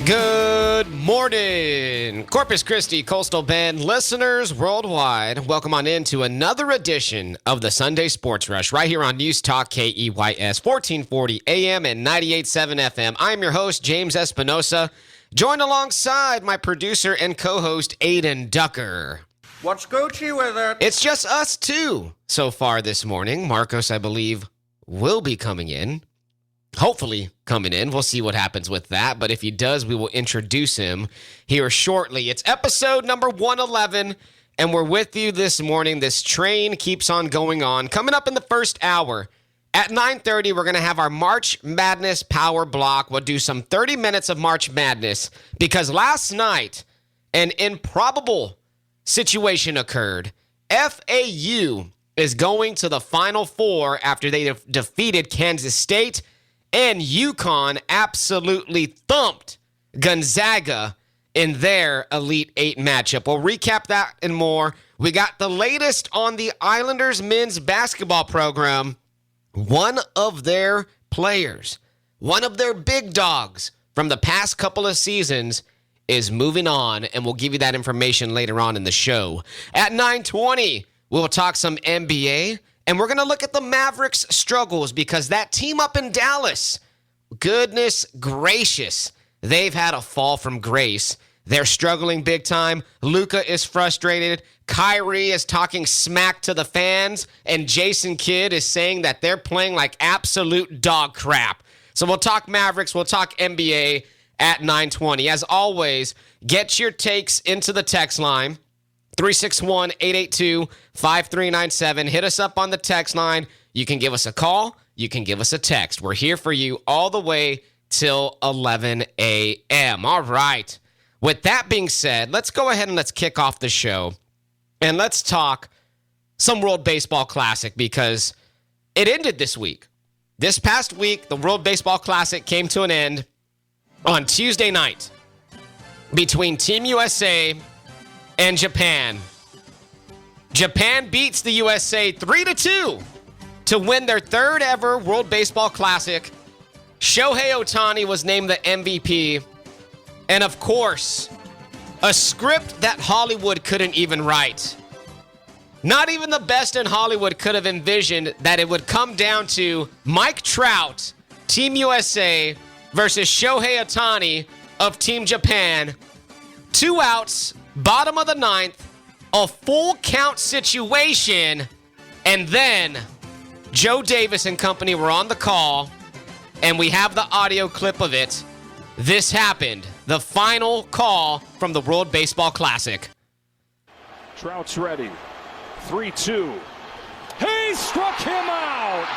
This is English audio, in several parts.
Good morning, Corpus Christi, Coastal Bend listeners worldwide. Welcome on in to another edition of the Sunday Sports Rush right here on News Talk KEYS 1440 AM and 98.7 FM. I'm your host, James Espinosa, joined alongside my producer and co-host, Aiden Ducker. What's Gucci with it? It's just us two so far this morning. Marcos, I believe, will be coming in. Hopefully coming in. We'll see what happens with that. But if he does, we will introduce him here shortly. It's episode number 111, and we're with you this morning. This train keeps on going on. Coming up in the first hour at 9:30, we're going to have our March Madness Power Block. We'll do some 30 minutes of March Madness because last night an improbable situation occurred. FAU is going to the Final Four after they defeated Kansas State. And UConn absolutely thumped Gonzaga in their Elite Eight matchup. We'll recap that and more. We got the latest on the Islanders men's basketball program. One of their players, one of their big dogs from the past couple of seasons is moving on, and we'll give you that information later on in the show. At 9:20, we'll talk some NBA. And we're going to look at the Mavericks' struggles because that team up in Dallas, goodness gracious, they've had a fall from grace. They're struggling big time. Luka is frustrated. Kyrie is talking smack to the fans. And Jason Kidd is saying that they're playing like absolute dog crap. So we'll talk Mavericks. We'll talk NBA at 9:20. As always, get your takes into the text line. 361-882-5397. Hit us up on the text line. You can give us a call. You can give us a text. We're here for you all the way till 11 a.m. All right. With that being said, let's go ahead and let's kick off the show. And let's talk some World Baseball Classic because it ended this week. This past week, the World Baseball Classic came to an end on Tuesday night between Team USA and Japan. Japan beats the USA 3-2 to win their third ever World Baseball Classic. Shohei Ohtani was named the MVP. And of course, a script that Hollywood couldn't even write. Not even the best in Hollywood could have envisioned that it would come down to Mike Trout, Team USA, versus Shohei Ohtani of Team Japan. 2 outs, bottom of the ninth, a full count situation, and then Joe Davis and company were on the call, and we have the audio clip of it. This happened, the final call from the World Baseball Classic. Trout's ready, 3-2. He struck him out!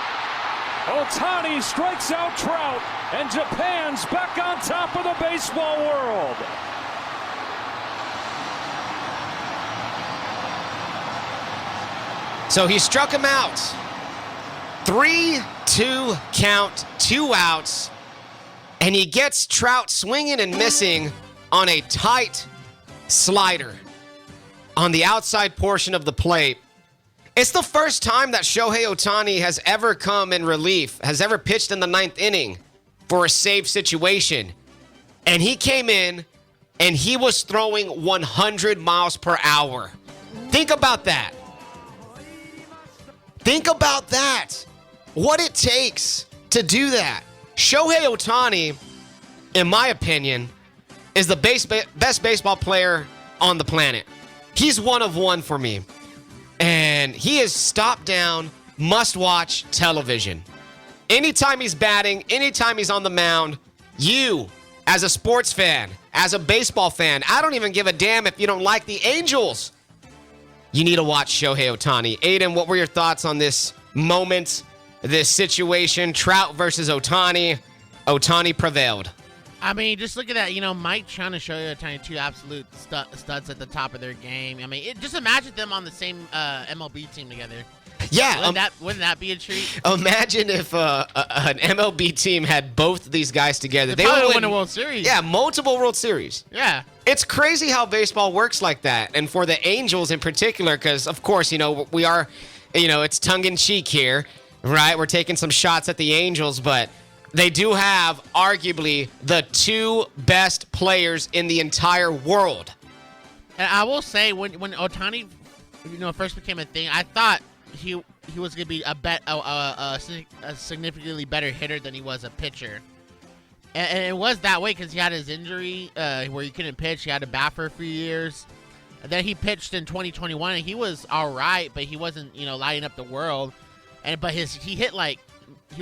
Ohtani strikes out Trout, and Japan's back on top of the baseball world. So he struck him out. 3-2 count, 2 outs. And he gets Trout swinging and missing on a tight slider on the outside portion of the plate. It's the first time that Shohei Ohtani has ever come in relief, has ever pitched in the 9th inning for a save situation. And he came in and he was throwing 100 miles per hour. Think about that. Think about that. What it takes to do that. Shohei Ohtani, in my opinion, is the best baseball player on the planet. He's one of one for me. And he is stop-down, must-watch television. Anytime he's batting, anytime he's on the mound, you, as a sports fan, as a baseball fan, I don't even give a damn if you don't like the Angels. You need to watch Shohei Ohtani. Aiden, what were your thoughts on this moment, this situation? Trout versus Ohtani. Ohtani prevailed. I mean, just look at that. You know, Mike trying to show you Ohtani, 2 absolute studs at the top of their game. I mean, just imagine them on the same MLB team together. Yeah. Wouldn't that be a treat? Imagine if an MLB team had both these guys together. They would win a World Series. Yeah, multiple World Series. Yeah. It's crazy how baseball works like that. And for the Angels in particular, because, of course, you know, we are, you know, it's tongue-in-cheek here, right? We're taking some shots at the Angels, but They do have arguably the two best players in the entire world. And I will say, when Ohtani, first became a thing, I thought he was going to be a significantly better hitter than he was a pitcher. And it was that way because he had his injury where he couldn't pitch. He had to bat for a few years. And then he pitched in 2021, and he was all right, but he wasn't, lighting up the world. But he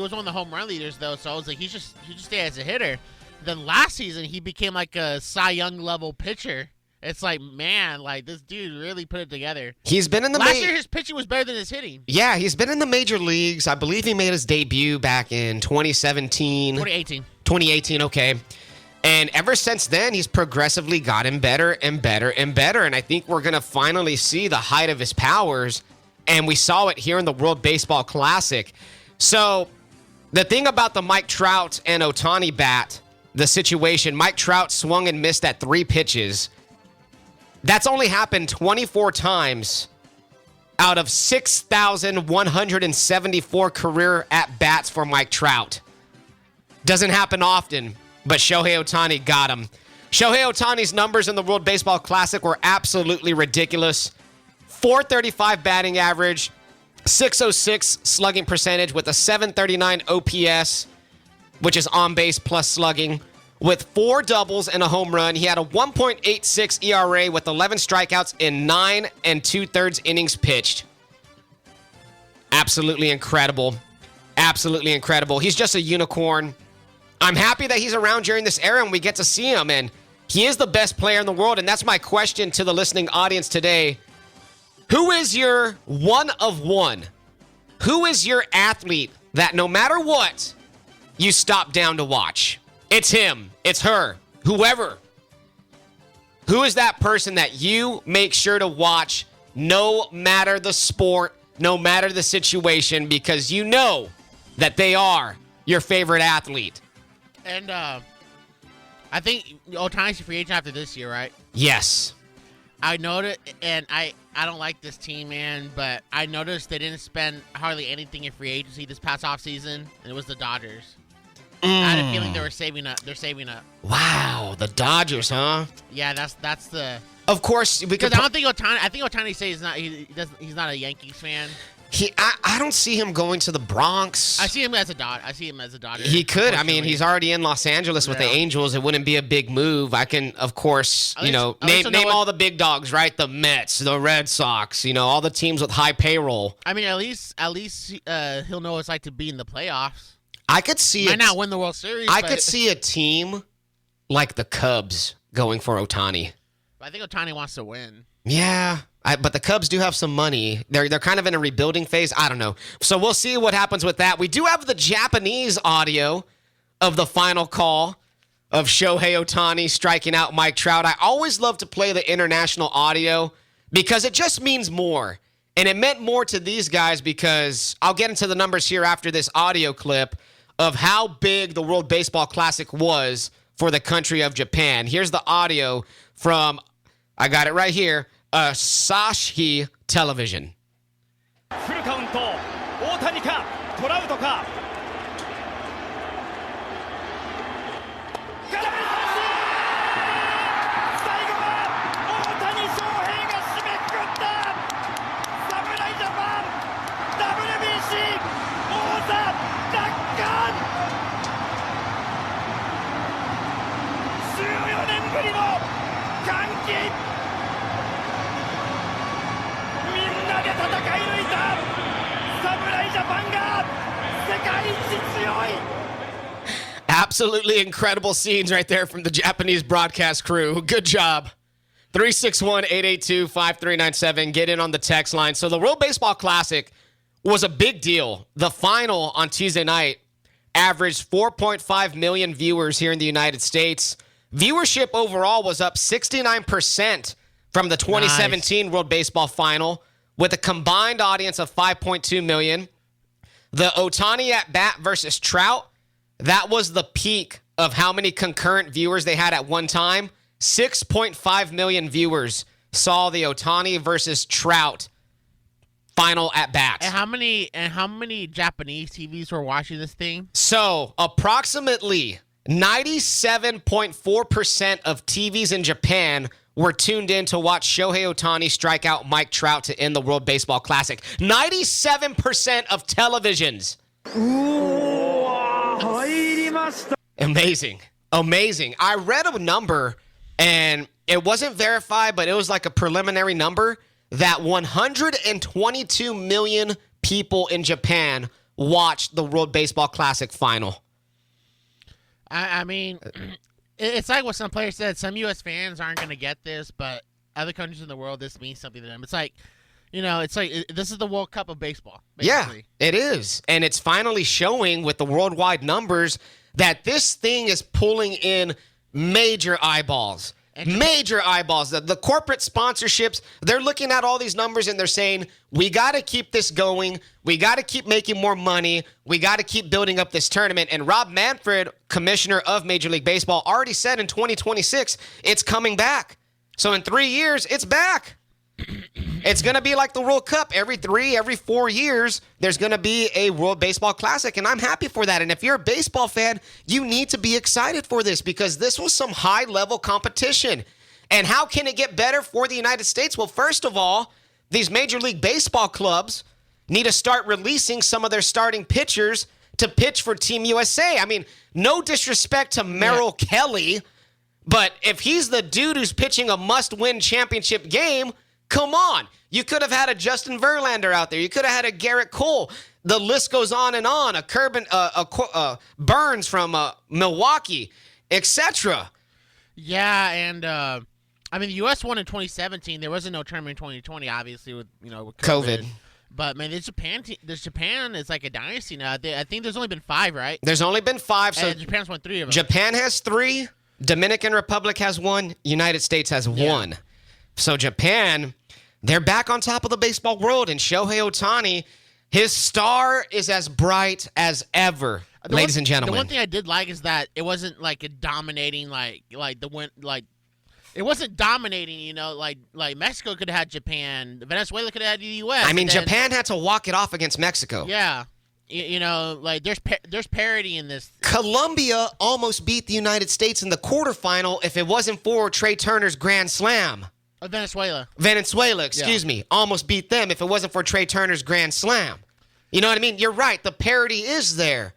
was one of the home run leaders, though, so I was like, he should stay as a hitter. Then last season, he became like a Cy Young level pitcher. It's like, man, this dude really put it together. He's been in the last year. His pitching was better than his hitting. Yeah, he's been in the major leagues. I believe he made his debut back in 2017. 2018, okay. And ever since then, he's progressively gotten better and better and better. And I think we're going to finally see the height of his powers. And we saw it here in the World Baseball Classic. So the thing about the Mike Trout and Ohtani bat, the situation, Mike Trout swung and missed at 3 pitches. That's only happened 24 times out of 6,174 career at-bats for Mike Trout. Doesn't happen often, but Shohei Ohtani got him. Shohei Ohtani's numbers in the World Baseball Classic were absolutely ridiculous. 435 batting average, 606 slugging percentage with a 739 OPS, which is on base plus slugging. With 4 doubles and a home run, he had a 1.86 ERA with 11 strikeouts in 9 2/3 innings pitched. Absolutely incredible. Absolutely incredible. He's just a unicorn. I'm happy that he's around during this era and we get to see him. And he is the best player in the world. And that's my question to the listening audience today. Who is your one of one? Who is your athlete that no matter what, you stop down to watch? It's him. It's her. Whoever. Who is that person that you make sure to watch no matter the sport, no matter the situation, because you know that they are your favorite athlete? And I think Ohtani's a free agent after this year, right? Yes. I noticed, and I don't like this team, man, but I noticed they didn't spend hardly anything in free agency this past offseason, and it was the Dodgers. I had a feeling they were saving up. They're saving up. Wow, the Dodgers, huh? Yeah, that's the. Of course, because I don't think Ohtani. I think Ohtani says he's not a Yankees fan. I don't see him going to the Bronx. I see him as a Dodger. He could. I mean, he's already in Los Angeles with the Angels. It wouldn't be a big move. I can, of course, name all the big dogs, right? The Mets, the Red Sox, all the teams with high payroll. I mean, at least he'll know what it's like to be in the playoffs. I could see might not win the World Series. I could see a team like the Cubs going for Ohtani. I think Ohtani wants to win. Yeah, but the Cubs do have some money. They're kind of in a rebuilding phase. I don't know. So we'll see what happens with that. We do have the Japanese audio of the final call of Shohei Ohtani striking out Mike Trout. I always love to play the international audio because it just means more. And it meant more to these guys because I'll get into the numbers here after this audio clip of how big the World Baseball Classic was for the country of Japan. Here's the audio from, I got it right here, Asahi Television. フルカウント、大谷か、トラウトか。空振り三振。最後は大谷翔平が締めくくった。侍ジャパン WBC 王座奪還。14年ぶりの歓喜。戦い抜いた侍ジャパンが世界一強い Absolutely incredible scenes right there from the Japanese broadcast crew. Good job. 361-882-5397. Get in on the text line. So the World Baseball Classic was a big deal. The final on Tuesday night averaged 4.5 million viewers here in the United States. Viewership overall was up 69% from the 2017 World Baseball Final, with a combined audience of 5.2 million. The Ohtani at bat versus Trout, that was the peak of how many concurrent viewers they had at one time. 6.5 million viewers saw the Ohtani versus Trout final at bats. And how many Japanese TVs were watching this thing? So approximately 97.4% of TVs in Japan were tuned in to watch Shohei Ohtani strike out Mike Trout to end the World Baseball Classic. 97% of televisions. Amazing. Amazing. I read a number, and it wasn't verified, but it was like a preliminary number, that 122 million people in Japan watched the World Baseball Classic final. I mean, it's like what some players said. Some U.S. fans aren't going to get this, but other countries in the world, this means something to them. It's like, this is the World Cup of baseball, basically. Yeah, it is. And it's finally showing with the worldwide numbers that this thing is pulling in major eyeballs. Major eyeballs. The corporate sponsorships, they're looking at all these numbers and they're saying, we got to keep this going. We got to keep making more money. We got to keep building up this tournament. And Rob Manfred, commissioner of Major League Baseball, already said in 2026, it's coming back. So in 3 years, it's back. It's going to be like the World Cup. Every 4 years, there's going to be a World Baseball Classic, and I'm happy for that. And if you're a baseball fan, you need to be excited for this because this was some high-level competition. And how can it get better for the United States? Well, first of all, these Major League Baseball clubs need to start releasing some of their starting pitchers to pitch for Team USA. I mean, no disrespect to Merrill Kelly, but if he's the dude who's pitching a must-win championship game, come on. You could have had a Justin Verlander out there. You could have had a Garrett Cole. The list goes on and on. A Burns from Milwaukee, etc. Yeah, and I mean, the U.S. won in 2017. There wasn't no tournament in 2020, obviously, with with COVID. But man, this Japan is like a dynasty now. I think there's only been 5, right? There's only been 5. So and Japan's won 3 of them. Japan has 3. Dominican Republic has 1. United States has 1. So Japan, they're back on top of the baseball world, and Shohei Ohtani, his star is as bright as ever, ladies and gentlemen. The one thing I did like is that it wasn't like a dominating, it wasn't dominating, like Mexico could have had Japan, Venezuela could have had the U.S. I mean, Japan had to walk it off against Mexico. Yeah. There's parity in this. Colombia almost beat the United States in the quarterfinal if it wasn't for Trey Turner's grand slam. Venezuela, excuse me, almost beat them if it wasn't for Trey Turner's grand slam. You know what I mean? You're right. The parity is there.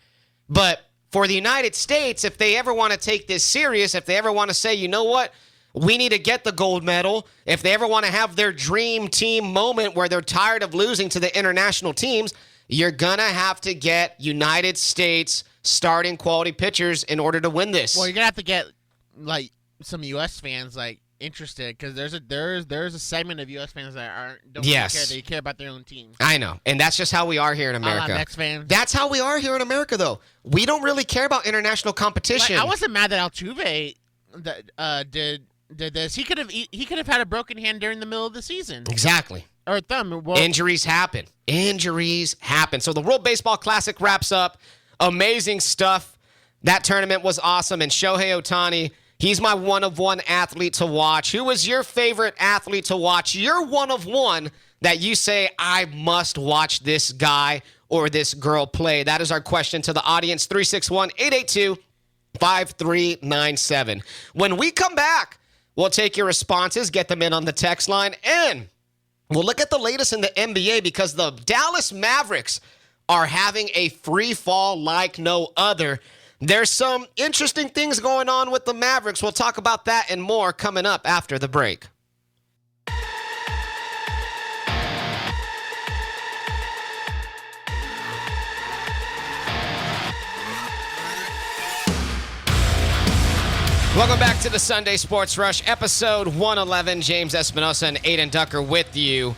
But for the United States, if they ever want to take this serious, if they ever want to say, you know what, we need to get the gold medal, if they ever want to have their dream team moment where they're tired of losing to the international teams, you're going to have to get United States starting quality pitchers in order to win this. Well, you're going to have to get some U.S. fans interested because there's a segment of U.S. fans that don't care. They care about their own team. I know, and that's just how we are here in America. Mets fans. That's how we are here in America, though. We don't really care about international competition. I wasn't mad that Altuve did this. He could have had a broken hand during the middle of the season. Exactly. Or thumb. Well, Injuries happen. So the World Baseball Classic wraps up. Amazing stuff. That tournament was awesome, and Shohei Ohtani, he's my one-of-one athlete to watch. Who is your favorite athlete to watch? You're one of one that you say, I must watch this guy or this girl play. That is our question to the audience, 361-882-5397. When we come back, we'll take your responses, get them in on the text line, and we'll look at the latest in the NBA because the Dallas Mavericks are having a free fall like no other. There's some interesting things going on with the Mavericks. We'll talk about that and more coming up after the break. Welcome back to the Sunday Sports Rush, episode 111. James Espinosa and Aiden Ducker with you.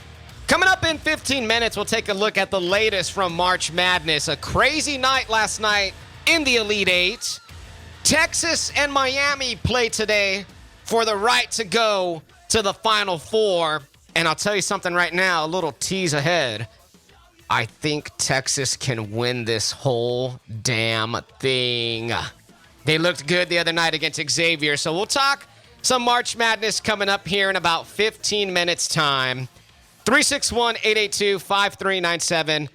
Coming up in 15 minutes, we'll take a look at the latest from March Madness. A crazy night last night in the Elite Eight. Texas and Miami play today for the right to go to the Final Four. And I'll tell you something right now, a little tease ahead. I think Texas can win this whole damn thing. They looked good the other night against Xavier. So we'll talk some March Madness coming up here in about 15 minutes time. 361-882-5397.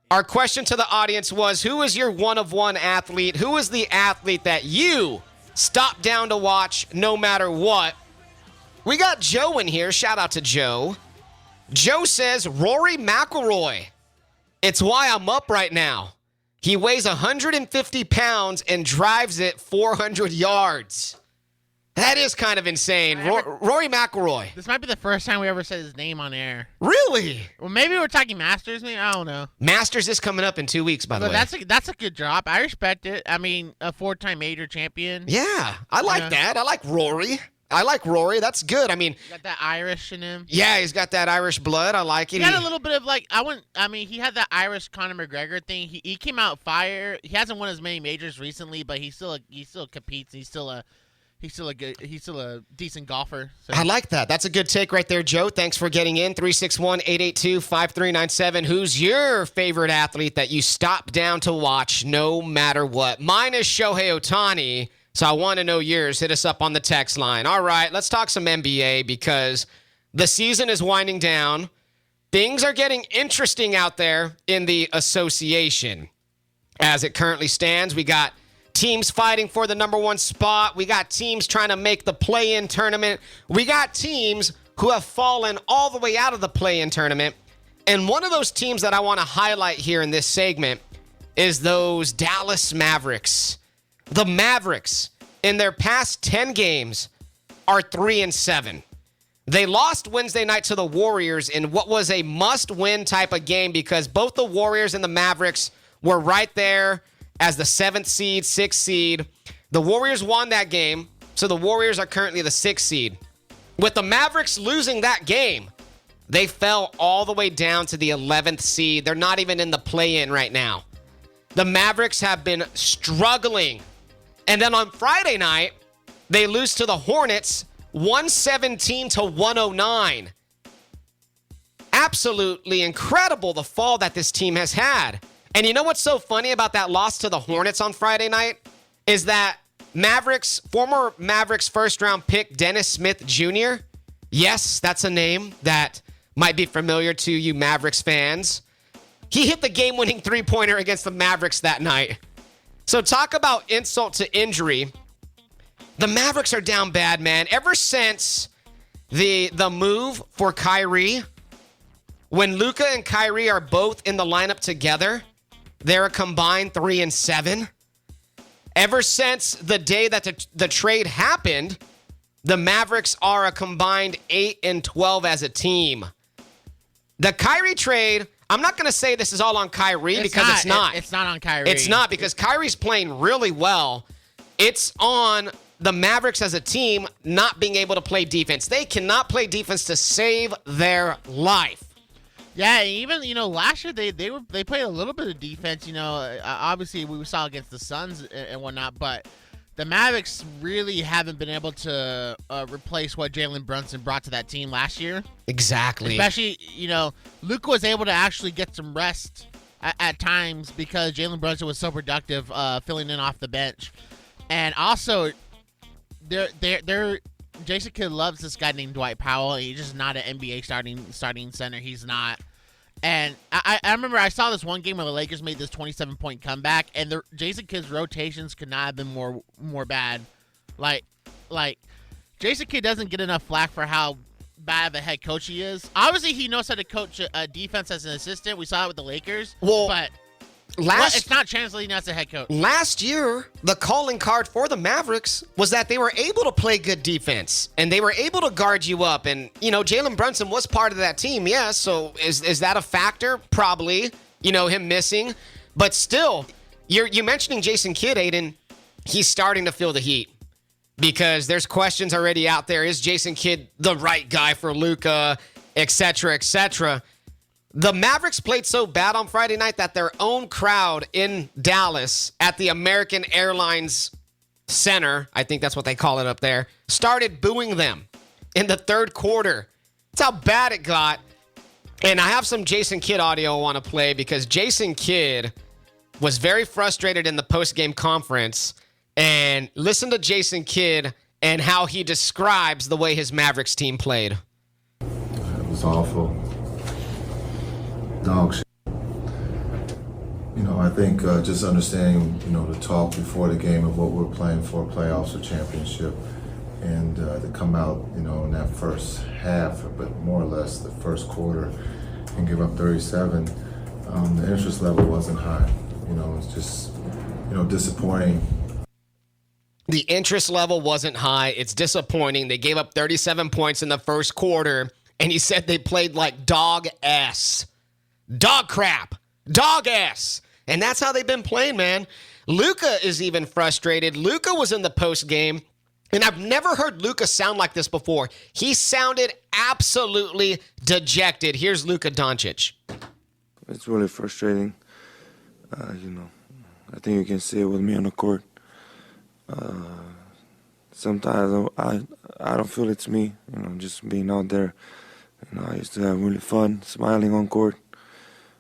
Our question to the audience was, who is your one-of-one athlete? Who is the athlete that you stop down to watch no matter what? We got Joe in here. Shout out to Joe. Joe says, Rory McIlroy. It's why I'm up right now. He weighs 150 pounds and drives it 400 yards. That is kind of insane. Rory McIlroy. This might be the first time we ever said his name on air. Really? Well, maybe we're talking Masters. Maybe I don't know. Masters is coming up in 2 weeks, by the way. That's a good drop. I respect it. I mean, a 4-time major champion. Yeah, I like that. I like Rory. That's good. I mean, got that Irish in him. Yeah, he's got that Irish blood. I like it. He had a little bit of he had that Irish Conor McGregor thing. He came out fire. He hasn't won as many majors recently, but he still competes. He's still a decent golfer. So. I like that. That's a good take right there, Joe. Thanks for getting in. 361-882-5397. Who's your favorite athlete that you stop down to watch no matter what? Mine is Shohei Ohtani, so I want to know yours. Hit us up on the text line. All right, let's talk some NBA because the season is winding down. Things are getting interesting out there in the association. As it currently stands, we got teams fighting for the number one spot. We got teams trying to make the play-in tournament. We got teams who have fallen all the way out of the play-in tournament. And one of those teams that I want to highlight here in this segment is those Dallas Mavericks. The Mavericks, in their past 10 games, are 3-7. They lost Wednesday night to the Warriors in what was a must-win type of game because both the Warriors and the Mavericks were right there as the 7th seed, 6th seed. The Warriors won that game, so the Warriors are currently the 6th seed. With the Mavericks losing that game, they fell all the way down to the 11th seed. They're not even in the play-in right now. The Mavericks have been struggling. And then on Friday night, they lose to the Hornets 117-109. Absolutely incredible, the fall that this team has had. And you know what's so funny about that loss to the Hornets on Friday night? Is that former Mavericks first-round pick Dennis Smith Jr., yes, that's a name that might be familiar to you Mavericks fans. He hit the game-winning three-pointer against the Mavericks that night. So talk about insult to injury. The Mavericks are down bad, man. Ever since the move for Kyrie, when Luka and Kyrie are both in the lineup together, they're a combined 3-7. Ever since the day that the trade happened, the Mavericks are a combined 8-12 as a team. The Kyrie trade, I'm not going to say this is all on Kyrie because it's not. It's not on Kyrie. It's not because Kyrie's playing really well. It's on the Mavericks as a team not being able to play defense. They cannot play defense to save their life. Yeah, even, last year they played a little bit of defense, obviously we saw against the Suns and whatnot, but the Mavericks really haven't been able to replace what Jalen Brunson brought to that team last year. Exactly. Especially, Luka was able to actually get some rest at times because Jalen Brunson was so productive filling in off the bench. And also, Jason Kidd loves this guy named Dwight Powell. He's just not an NBA starting center. He's not. And I remember I saw this one game where the Lakers made this 27-point comeback, and Jason Kidd's rotations could not have been more bad. Like Jason Kidd doesn't get enough flack for how bad of a head coach he is. Obviously, he knows how to coach a defense as an assistant. We saw it with the Lakers. But it's not translating as a head coach. Last year, the calling card for the Mavericks was that they were able to play good defense, and they were able to guard you up. And, Jalen Brunson was part of that team, yes. So is that a factor? Probably, him missing. But still, you're mentioning Jason Kidd, Aiden. He's starting to feel the heat because there's questions already out there. Is Jason Kidd the right guy for Luka, et cetera, et cetera? The Mavericks played so bad on Friday night that their own crowd in Dallas at the American Airlines Center, I think that's what they call it up there, started booing them in the third quarter. That's how bad it got. And I have some Jason Kidd audio I want to play because Jason Kidd was very frustrated in the post-game conference. And listen to Jason Kidd and how he describes the way his Mavericks team played. It was awful. dog shit. I think just understanding, the talk before the game of what we're playing for, playoffs or championship, and to come out, in that first half, but more or less the first quarter, and give up 37, the interest level wasn't high. It's just, disappointing. The interest level wasn't high. It's disappointing. They gave up 37 points in the first quarter, and he said they played like dog ass. Dog crap. Dog ass. And that's how they've been playing, man. Luka is even frustrated. Luka was in the post game, and I've never heard Luka sound like this before. He sounded absolutely dejected. Here's Luka Doncic. It's really frustrating. I think you can see it with me on the court. Sometimes I don't feel it's me, just being out there. I used to have really fun, smiling on court.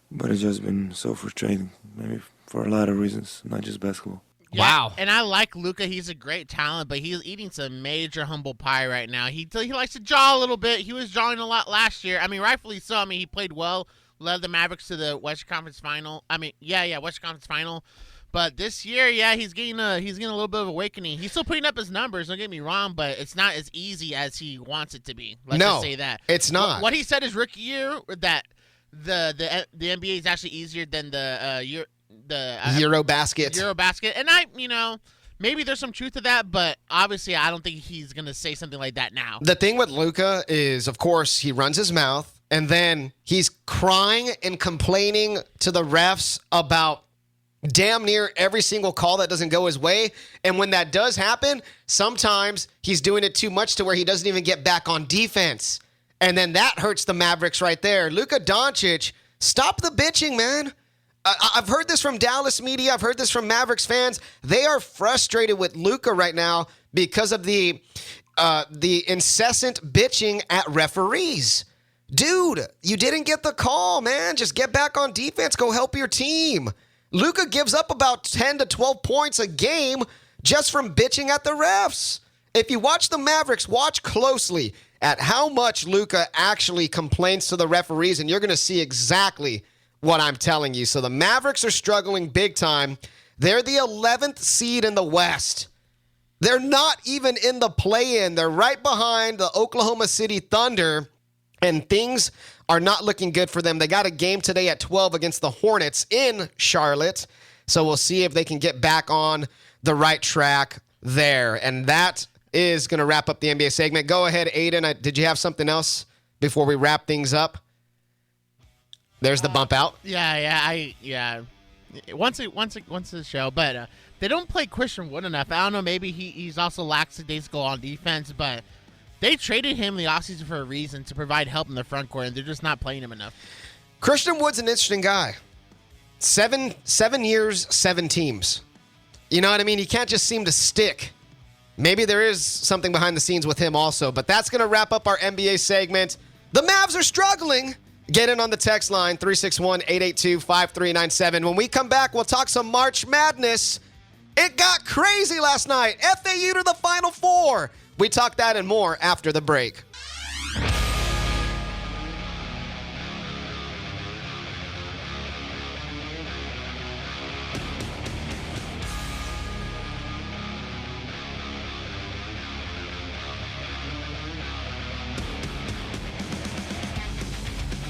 But it's just been so frustrating, maybe for a lot of reasons, not just basketball. Yeah, wow. And I like Luka. He's a great talent, but he's eating some major humble pie right now. He likes to jaw a little bit. He was jawing a lot last year. I mean, rightfully so. I mean, he played well, led the Mavericks to the Western Conference Final. Western Conference Final. But this year, he's getting a little bit of awakening. He's still putting up his numbers, don't get me wrong, but it's not as easy as he wants it to be. Let's just say that. It's not. What he said his rookie year, that the NBA is actually easier than the Eurobasket. And maybe there's some truth to that, but obviously I don't think he's going to say something like that now. The thing with Luka is, of course, he runs his mouth, and then he's crying and complaining to the refs about damn near every single call that doesn't go his way. And when that does happen, sometimes he's doing it too much to where he doesn't even get back on defense. And then that hurts the Mavericks right there. Luka Doncic, stop the bitching, man. I've heard this from Dallas media. I've heard this from Mavericks fans. They are frustrated with Luka right now because of the incessant bitching at referees. Dude, you didn't get the call, man. Just get back on defense. Go help your team. Luka gives up about 10 to 12 points a game just from bitching at the refs. If you watch the Mavericks, watch closely at how much Luka actually complains to the referees, and you're going to see exactly what I'm telling you. So the Mavericks are struggling big time. They're the 11th seed in the West. They're not even in the play-in. They're right behind the Oklahoma City Thunder, and things are not looking good for them. They got a game today at 12 against the Hornets in Charlotte, so we'll see if they can get back on the right track there. And that is going to wrap up the NBA segment. Go ahead, Aiden. Did you have something else before we wrap things up? There's the bump out. Once the show, but they don't play Christian Wood enough. I don't know. Maybe he's also lackadaisical on defense, but they traded him in the offseason for a reason, to provide help in the front court, and they're just not playing him enough. Christian Wood's an interesting guy. 7 years, 7 teams. You know what I mean? He can't just seem to stick. Maybe there is something behind the scenes with him also, but that's going to wrap up our NBA segment. The Mavs are struggling. Get in on the text line, 361-882-5397. When we come back, we'll talk some March Madness. It got crazy last night. FAU to the Final Four. We talk that and more after the break.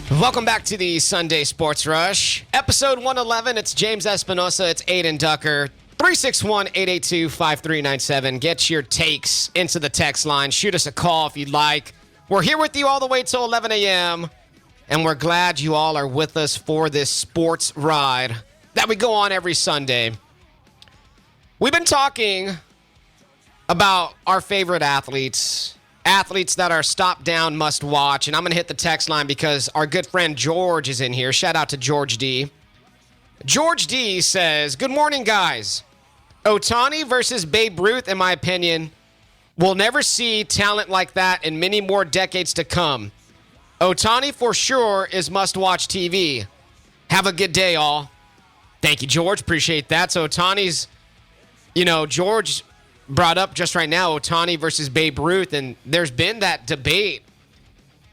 Welcome back to the Sunday Sports Rush. Episode 111, it's James Espinosa, it's Aiden Ducker. 361-882-5397. Get your takes into the text line. Shoot us a call if you'd like. We're here with you all the way till 11 a.m., and we're glad you all are with us for this sports ride that we go on every Sunday. We've been talking about our favorite athletes that are stop down, must watch. And I'm going to hit the text line because our good friend George is in here. Shout out to George D. George D says, good morning, guys. Ohtani versus Babe Ruth, in my opinion, we'll never see talent like that in many more decades to come. Ohtani for sure is must-watch TV. Have a good day, all. Thank you, George. Appreciate that. So Ohtani's, George brought up just right now Ohtani versus Babe Ruth, and there's been that debate,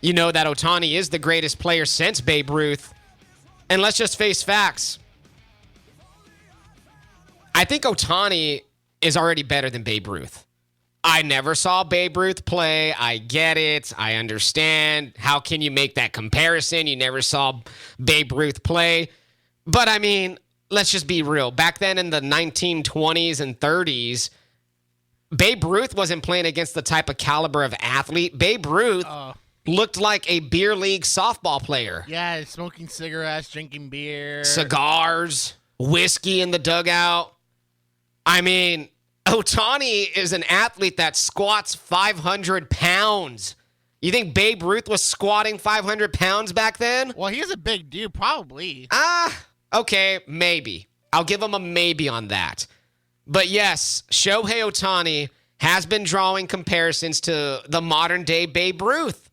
that Ohtani is the greatest player since Babe Ruth. And let's just face facts. I think Ohtani is already better than Babe Ruth. I never saw Babe Ruth play. I get it. I understand. How can you make that comparison? You never saw Babe Ruth play. But, I mean, let's just be real. Back then in the 1920s and 30s, Babe Ruth wasn't playing against the type of caliber of athlete. Babe Ruth looked like a beer league softball player. Yeah, smoking cigarettes, drinking beer. Cigars, whiskey in the dugout. I mean, Ohtani is an athlete that squats 500 pounds. You think Babe Ruth was squatting 500 pounds back then? Well, he is a big dude, probably. Okay, maybe. I'll give him a maybe on that. But yes, Shohei Ohtani has been drawing comparisons to the modern-day Babe Ruth.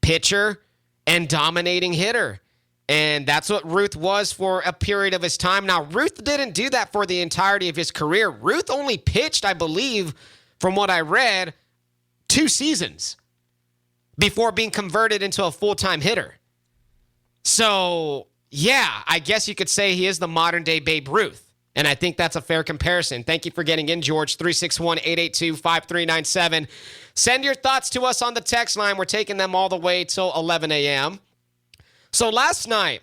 Pitcher and dominating hitter. And that's what Ruth was for a period of his time. Now, Ruth didn't do that for the entirety of his career. Ruth only pitched, I believe, from what I read, 2 seasons before being converted into a full-time hitter. So, yeah, I guess you could say he is the modern-day Babe Ruth. And I think that's a fair comparison. Thank you for getting in, George. 361-882-5397. Send your thoughts to us on the text line. We're taking them all the way till 11 a.m. So last night,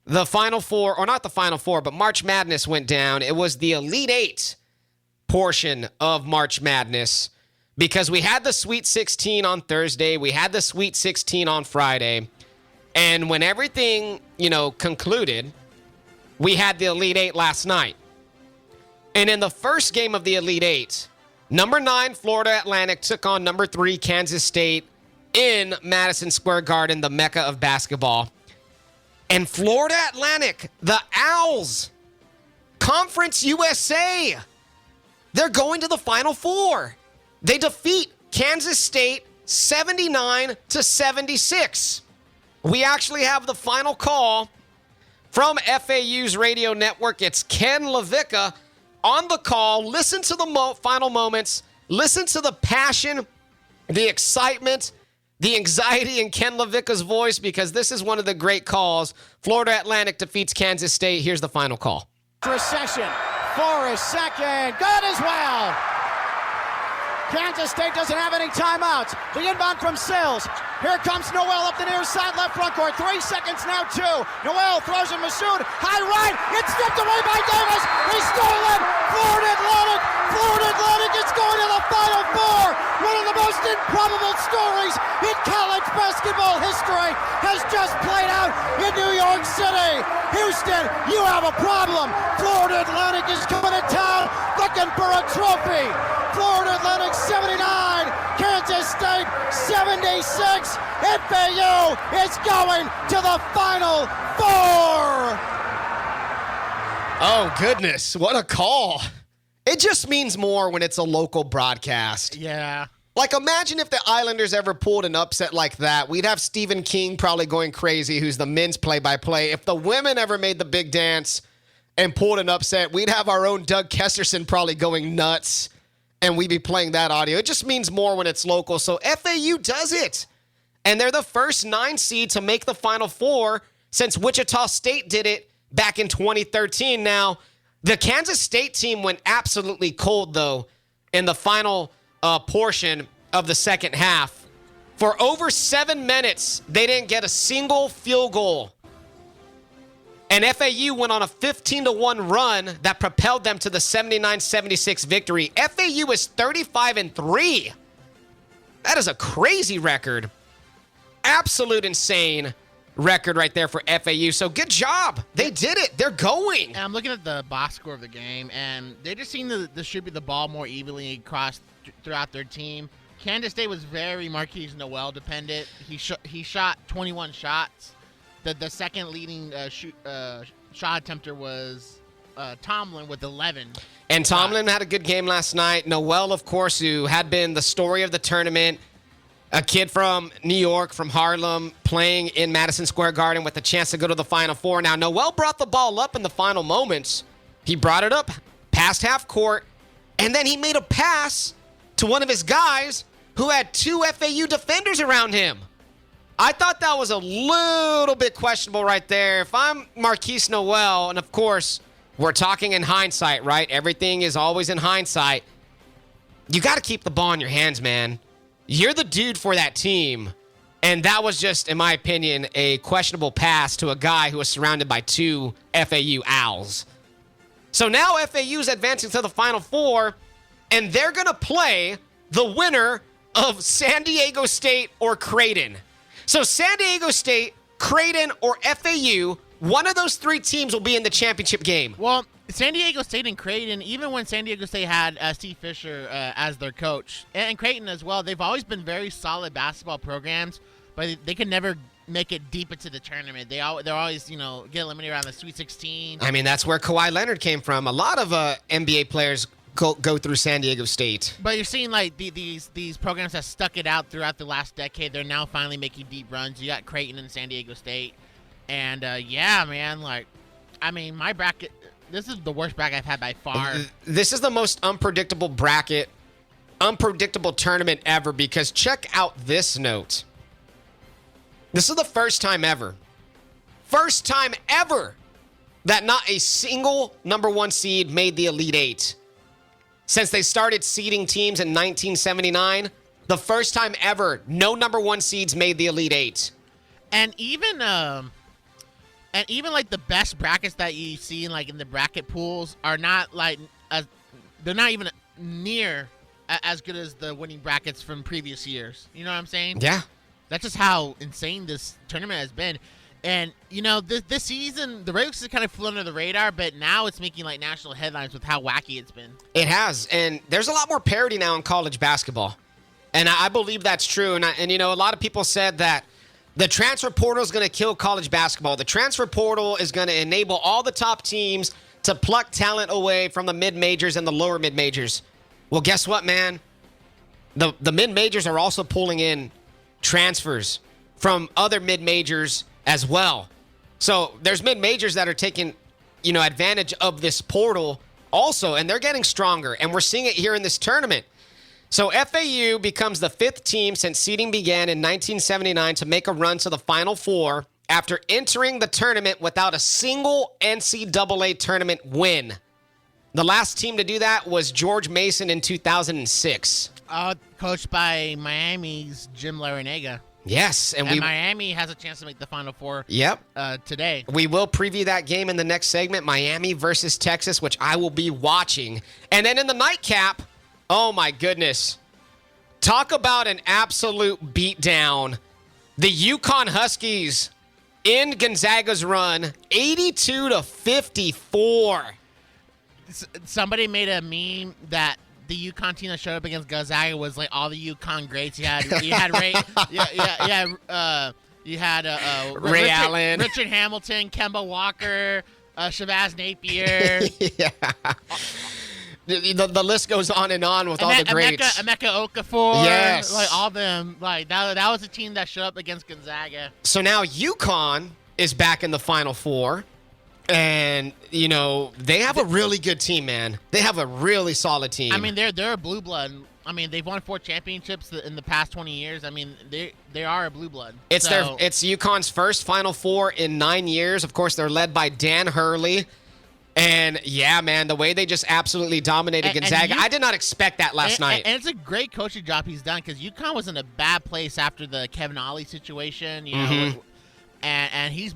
the Final Four, or not the Final Four, but March Madness went down. It was the Elite Eight portion of March Madness because we had the Sweet 16 on Thursday. We had the Sweet 16 on Friday. And when everything, concluded, we had the Elite Eight last night. And in the first game of the Elite Eight, number 9 Florida Atlantic took on number 3 Kansas State in Madison Square Garden, the mecca of basketball. And Florida Atlantic, the Owls, Conference USA, they're going to the Final Four. They defeat Kansas State 79-76. We actually have the final call from FAU's radio network. It's Ken LaVicka on the call. Listen to the final moments. Listen to the passion, the excitement, the anxiety in Ken LaVicka's voice, because this is one of the great calls. Florida Atlantic defeats Kansas State. Here's the final call. Recession. Forrest second. Good as well. Kansas State doesn't have any timeouts. The inbound from Sills. Here comes Noel up the near side, left front court. 3 seconds now, 2. Noel throws it Massoud. High right. It's stripped away by Davis. He's stolen. Florida Atlantic is going to the Final Four. One of the most improbable stories in college basketball history has just played out in New York City. Houston, you have a problem. Florida Atlantic is coming to town looking for a trophy. Florida Atlantic 79, Kansas State 76. FAU is going to the Final Four. Oh, goodness. What a call. It just means more when it's a local broadcast. Yeah. Like, imagine if the Islanders ever pulled an upset like that. We'd have Stephen King probably going crazy, who's the men's play-by-play. If the women ever made the big dance and pulled an upset, we'd have our own Doug Kesterson probably going nuts, and we'd be playing that audio. It just means more when it's local. So FAU does it. And they're the first 9 seed to make the Final Four since Wichita State did it back in 2013. Now, the Kansas State team went absolutely cold, though, in the final portion of the second half. For over 7 minutes, they didn't get a single field goal. And FAU went on a 15-1 run that propelled them to the 79-76 victory. FAU is 35-3. That is a crazy record. Absolute insane record right there for FAU. So good job. They did it. They're going. And I'm looking at the box score of the game, and they just seem to distribute the ball more evenly across throughout their team. Kansas State was very Marquise Noel dependent. He shot 21 shots. The second leading shot attempter was Tomlin with 11. And Tomlin had a good game last night. Noel, of course, who had been the story of the tournament. A kid from New York, from Harlem, playing in Madison Square Garden with a chance to go to the Final Four. Now, Noel brought the ball up in the final moments. He brought it up past half court, and then he made a pass to one of his guys who had 2 FAU defenders around him. I thought that was a little bit questionable right there. If I'm Marquise Noel, and of course, we're talking in hindsight, right? Everything is always in hindsight. You got to keep the ball in your hands, man. You're the dude for that team. And that was just, in my opinion, a questionable pass to a guy who was surrounded by 2 FAU Owls. So now FAU is advancing to the Final Four, and they're going to play the winner of San Diego State or Creighton. So San Diego State, Creighton, or FAU, one of those 3 teams will be in the championship game. Well, San Diego State and Creighton, even when San Diego State had Steve Fisher as their coach, and Creighton as well, they've always been very solid basketball programs, but they can never make it deep into the tournament. They're always, get eliminated around the Sweet 16. I mean, that's where Kawhi Leonard came from. A lot of NBA players go through San Diego State. But you're seeing like these programs that stuck it out throughout the last decade. They're now finally making deep runs. You got Creighton and San Diego State, and yeah, man. Like, I mean, my bracket. This is the worst bracket I've had by far. This is the most unpredictable bracket, unpredictable tournament ever. Because check out this note. This is the first time ever that not a single number 1 seed made the Elite 8. Since they started seeding teams in 1979, the first time ever, no number 1 seeds made the Elite 8. And even like the best brackets that you see in the bracket pools are not they're not even near as good as the winning brackets from previous years. You know what I'm saying? Yeah. That's just how insane this tournament has been. And, this season, the regular season kind of flew under the radar, but now it's making, national headlines with how wacky it's been. It has. And there's a lot more parity now in college basketball. And I believe that's true. And a lot of people said that the transfer portal is going to kill college basketball. The transfer portal is going to enable all the top teams to pluck talent away from the mid-majors and the lower mid-majors. Well, guess what, man? The mid-majors are also pulling in transfers from other mid-majors as well. So there's mid-majors that are taking, advantage of this portal also, and they're getting stronger, and we're seeing it here in this tournament. So FAU becomes the 5th team since seeding began in 1979 to make a run to the Final Four after entering the tournament without a single NCAA tournament win. The last team to do that was George Mason in 2006. Coached by Miami's Jim Larinaga. Yes, and Miami has a chance to make the Final Four. Yep. Today. We will preview that game in the next segment, Miami versus Texas, which I will be watching. And then in the nightcap, oh my goodness, talk about an absolute beatdown. The UConn Huskies in Gonzaga's run, 82-54. Somebody made a meme that the UConn team that showed up against Gonzaga was like all the UConn greats. You had Ray, Ray Allen, Richard Hamilton, Kemba Walker, Shabazz Napier. Yeah. The list goes on and on with all the greats. Emeka Okafor. Yes. Like all them. Like that was a team that showed up against Gonzaga. So now UConn is back in the Final Four. And, they have a really good team, man. They have a really solid team. I mean, they're a blue blood. I mean, they've won 4 championships in the past 20 years. I mean, they are a blue blood. It's UConn's first Final Four in 9 years. Of course, they're led by Dan Hurley. And, yeah, man, the way they just absolutely dominated Gonzaga. I did not expect that last night. And it's a great coaching job he's done because UConn was in a bad place after the Kevin Ollie situation, And he's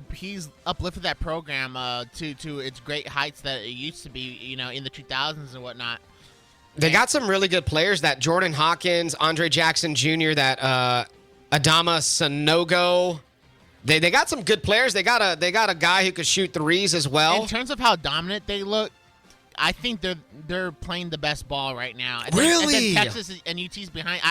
uplifted that program to its great heights that it used to be, in the 2000s and whatnot. They got some really good players. That Jordan Hawkins, Andre Jackson Jr., that Adama Sanogo. They got some good players. They got a guy who could shoot threes as well. In terms of how dominant they look, I think they're playing the best ball right now. Really? And then Texas and UT's behind.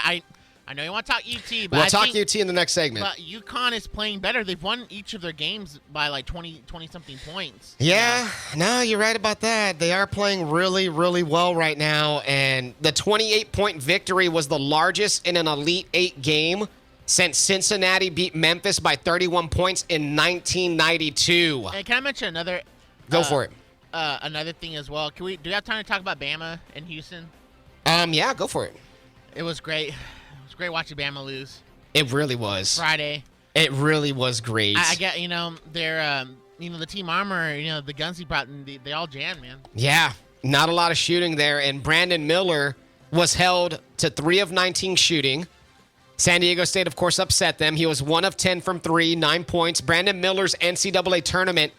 I know you want to talk UT, but we'll talk UT in the next segment. But UConn is playing better. They've won each of their games by 20-something points. Yeah, no, you're right about that. They are playing really, really well right now. And the 28-point victory was the largest in an Elite 8 game since Cincinnati beat Memphis by 31 points in 1992. And can I mention another? Go for it. Another thing as well. Do we have time to talk about Bama and Houston? Yeah, go for it. It was great. Great watching Bama lose. It really was. Friday. It really was great. I get, their, the team armor, the guns he brought, they all jammed, man. Yeah, not a lot of shooting there. And Brandon Miller was held to 3 of 19 shooting. San Diego State, of course, upset them. He was 1 of 10 from 3, 9 points. Brandon Miller's NCAA tournament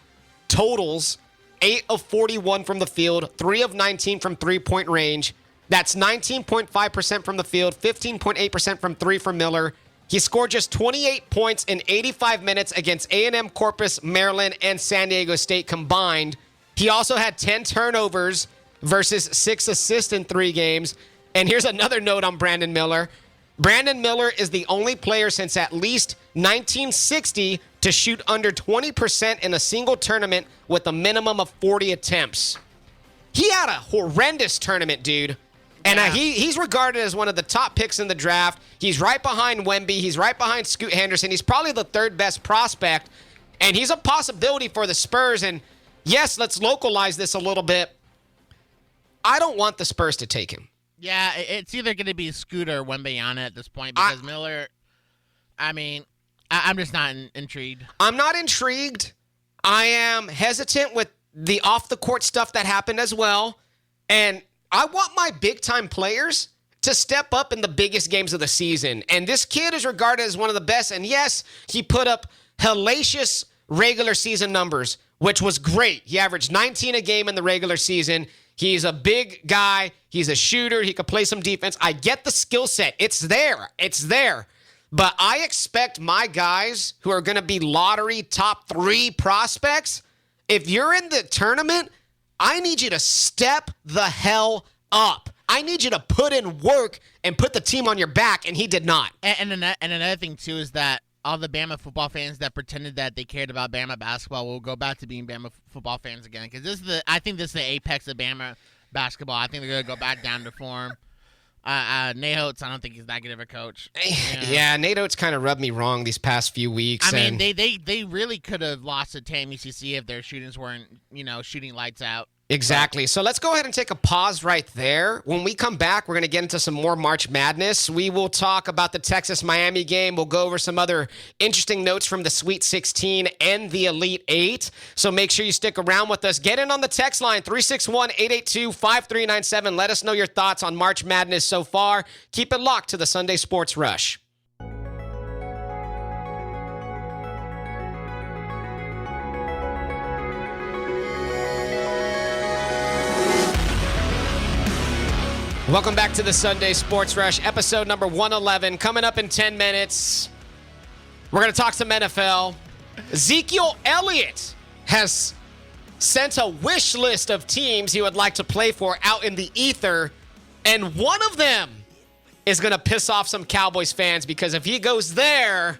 totals 8 of 41 from the field, 3 of 19 from three-point range. That's 19.5% from the field, 15.8% from 3 for Miller. He scored just 28 points in 85 minutes against A&M Corpus, Maryland, and San Diego State combined. He also had 10 turnovers versus 6 assists in 3 games. And here's another note on Brandon Miller. Brandon Miller is the only player since at least 1960 to shoot under 20% in a single tournament with a minimum of 40 attempts. He had a horrendous tournament, dude. And he's regarded as one of the top picks in the draft. He's right behind Wemby. He's right behind Scoot Henderson. He's probably the 3rd best prospect. And he's a possibility for the Spurs. And yes, let's localize this a little bit. I don't want the Spurs to take him. Yeah, it's either going to be Scooter or Wembanyama at this point because Miller, I'm just not intrigued. I'm not intrigued. I am hesitant with the off-the-court stuff that happened as well. And I want my big-time players to step up in the biggest games of the season. And this kid is regarded as one of the best. And yes, he put up hellacious regular season numbers, which was great. He averaged 19 a game in the regular season. He's a big guy. He's a shooter. He could play some defense. I get the skill set. It's there. It's there. But I expect my guys who are going to be lottery top 3 prospects, if you're in the tournament, I need you to step the hell up. I need you to put in work and put the team on your back, and he did not. And another thing, too, is that all the Bama football fans that pretended that they cared about Bama basketball will go back to being Bama football fans again. Because I think this is the apex of Bama basketball. I think they're going to go back down to form. Nate Oates, I don't think he's that good of a coach. Yeah, Nate Oates kind of rubbed me wrong these past few weeks. I mean, they really could have lost to TAM-UCC if their shooters weren't, shooting lights out. Exactly. So let's go ahead and take a pause right there. When we come back, we're going to get into some more March Madness. We will talk about the Texas-Miami game. We'll go over some other interesting notes from the Sweet 16 and the Elite 8. So make sure you stick around with us. Get in on the text line, 361-882-5397. Let us know your thoughts on March Madness so far. Keep it locked to the Sunday Sports Rush. Welcome back to the Sunday Sports Rush, episode number 111. Coming up in 10 minutes, we're going to talk some NFL. Ezekiel Elliott has sent a wish list of teams he would like to play for out in the ether, and one of them is going to piss off some Cowboys fans because if he goes there,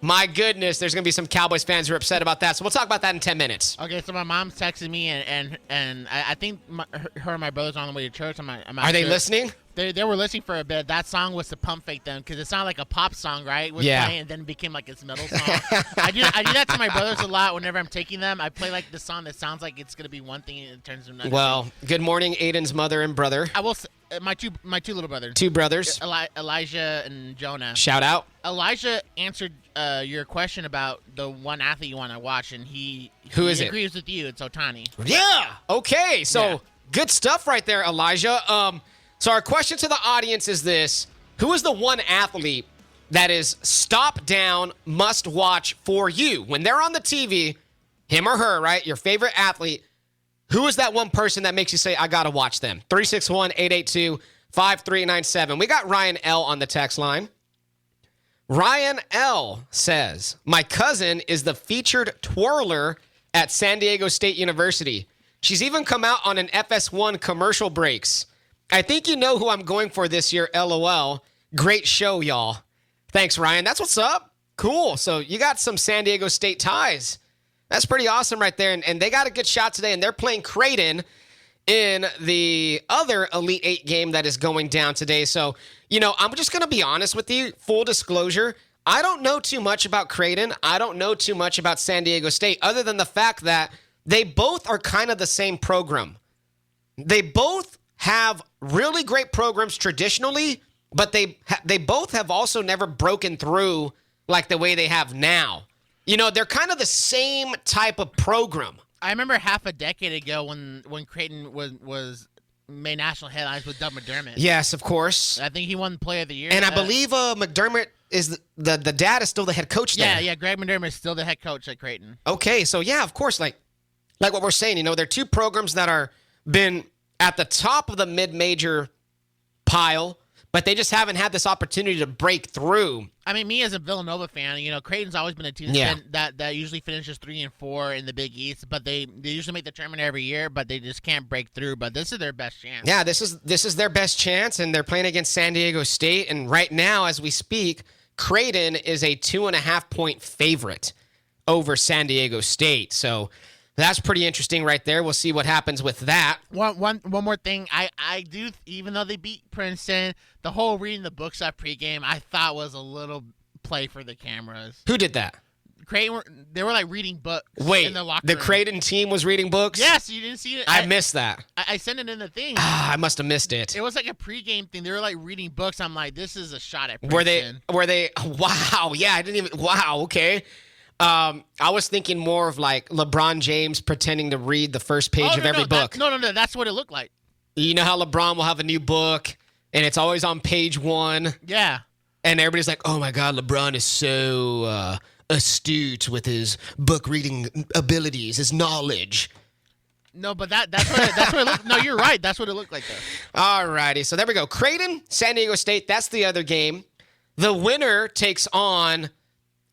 my goodness, there's going to be some Cowboys fans who are upset about that. So we'll talk about that in 10 minutes. Okay, so my mom's texting me, and I think her and my brother's on the way to church. Are they listening? They were listening for a bit. That song was to pump fake them because it sounded like a pop song, right? It was playing, and then it became like its metal song. I do that to my brothers a lot whenever I'm taking them. I play like the song that sounds like it's going to be one thing and it turns into another. Well, good morning, Aiden's mother and brother. I will. My two little brothers. 2 brothers. Elijah and Jonah. Shout out. Elijah answered your question about the one athlete you want to watch, and he agrees with you. It's Ohtani. Yeah. Okay. So good stuff right there, Elijah. So our question to the audience is this: who is the one athlete that is stop down, must watch for you when they're on the TV? Him or her, right? Your favorite athlete. Who is that one person that makes you say, I got to watch them? 361-882-5397. We got Ryan L. on the text line. Ryan L. says, my cousin is the featured twirler at San Diego State University. She's even come out on an FS1 commercial breaks. I think you know who I'm going for this year, LOL. Great show, y'all. Thanks, Ryan. That's what's up. Cool. So you got some San Diego State ties. That's pretty awesome right there. And they got a good shot today, and they're playing Creighton in the other Elite 8 game that is going down today. So, I'm just going to be honest with you. Full disclosure, I don't know too much about Creighton. I don't know too much about San Diego State other than the fact that they both are kind of the same program. They both have really great programs traditionally, but they both have also never broken through like the way they have now. You know, they're kind of the same type of program. I remember half a decade ago when Creighton was made national headlines with Doug McDermott. Yes, of course. I think he won Player of the Year. And I believe McDermott is the dad is still the head coach there. Yeah, Greg McDermott is still the head coach at Creighton. Okay, so yeah, of course, like what we're saying, you know, they're two programs that are been at the top of the mid-major pile, but they just haven't had this opportunity to break through. I mean, me as a Villanova fan, you know, Creighton's always been a team that usually finishes 3 and 4 in the Big East, but they usually make the tournament every year, but they just can't break through. But this is their best chance. Yeah, this is their best chance, and they're playing against San Diego State. And right now, as we speak, Creighton is a 2.5-point favorite over San Diego State. So that's pretty interesting right there. We'll see what happens with that. One more thing. I do, even though they beat Princeton, the whole reading the books up pregame I thought was a little play for the cameras. Who did that? Creighton, they were like reading books in the locker room. The Creighton team was reading books? Yes, you didn't see it? I missed that. I sent it in the thing. I must have missed it. It was like a pregame thing. They were like reading books. I'm like, this is a shot at Princeton. Were they? Wow. Yeah, I didn't even. Wow. Okay. I was thinking more of like LeBron James pretending to read the first page of every book. No. That's what it looked like. You know how LeBron will have a new book and it's always on page 1? Yeah. And everybody's like, oh my God, LeBron is so astute with his book reading abilities, his knowledge. No, but that's what it looked. No, you're right. That's what it looked like though. All righty. So there we go. Creighton, San Diego State. That's the other game. The winner takes on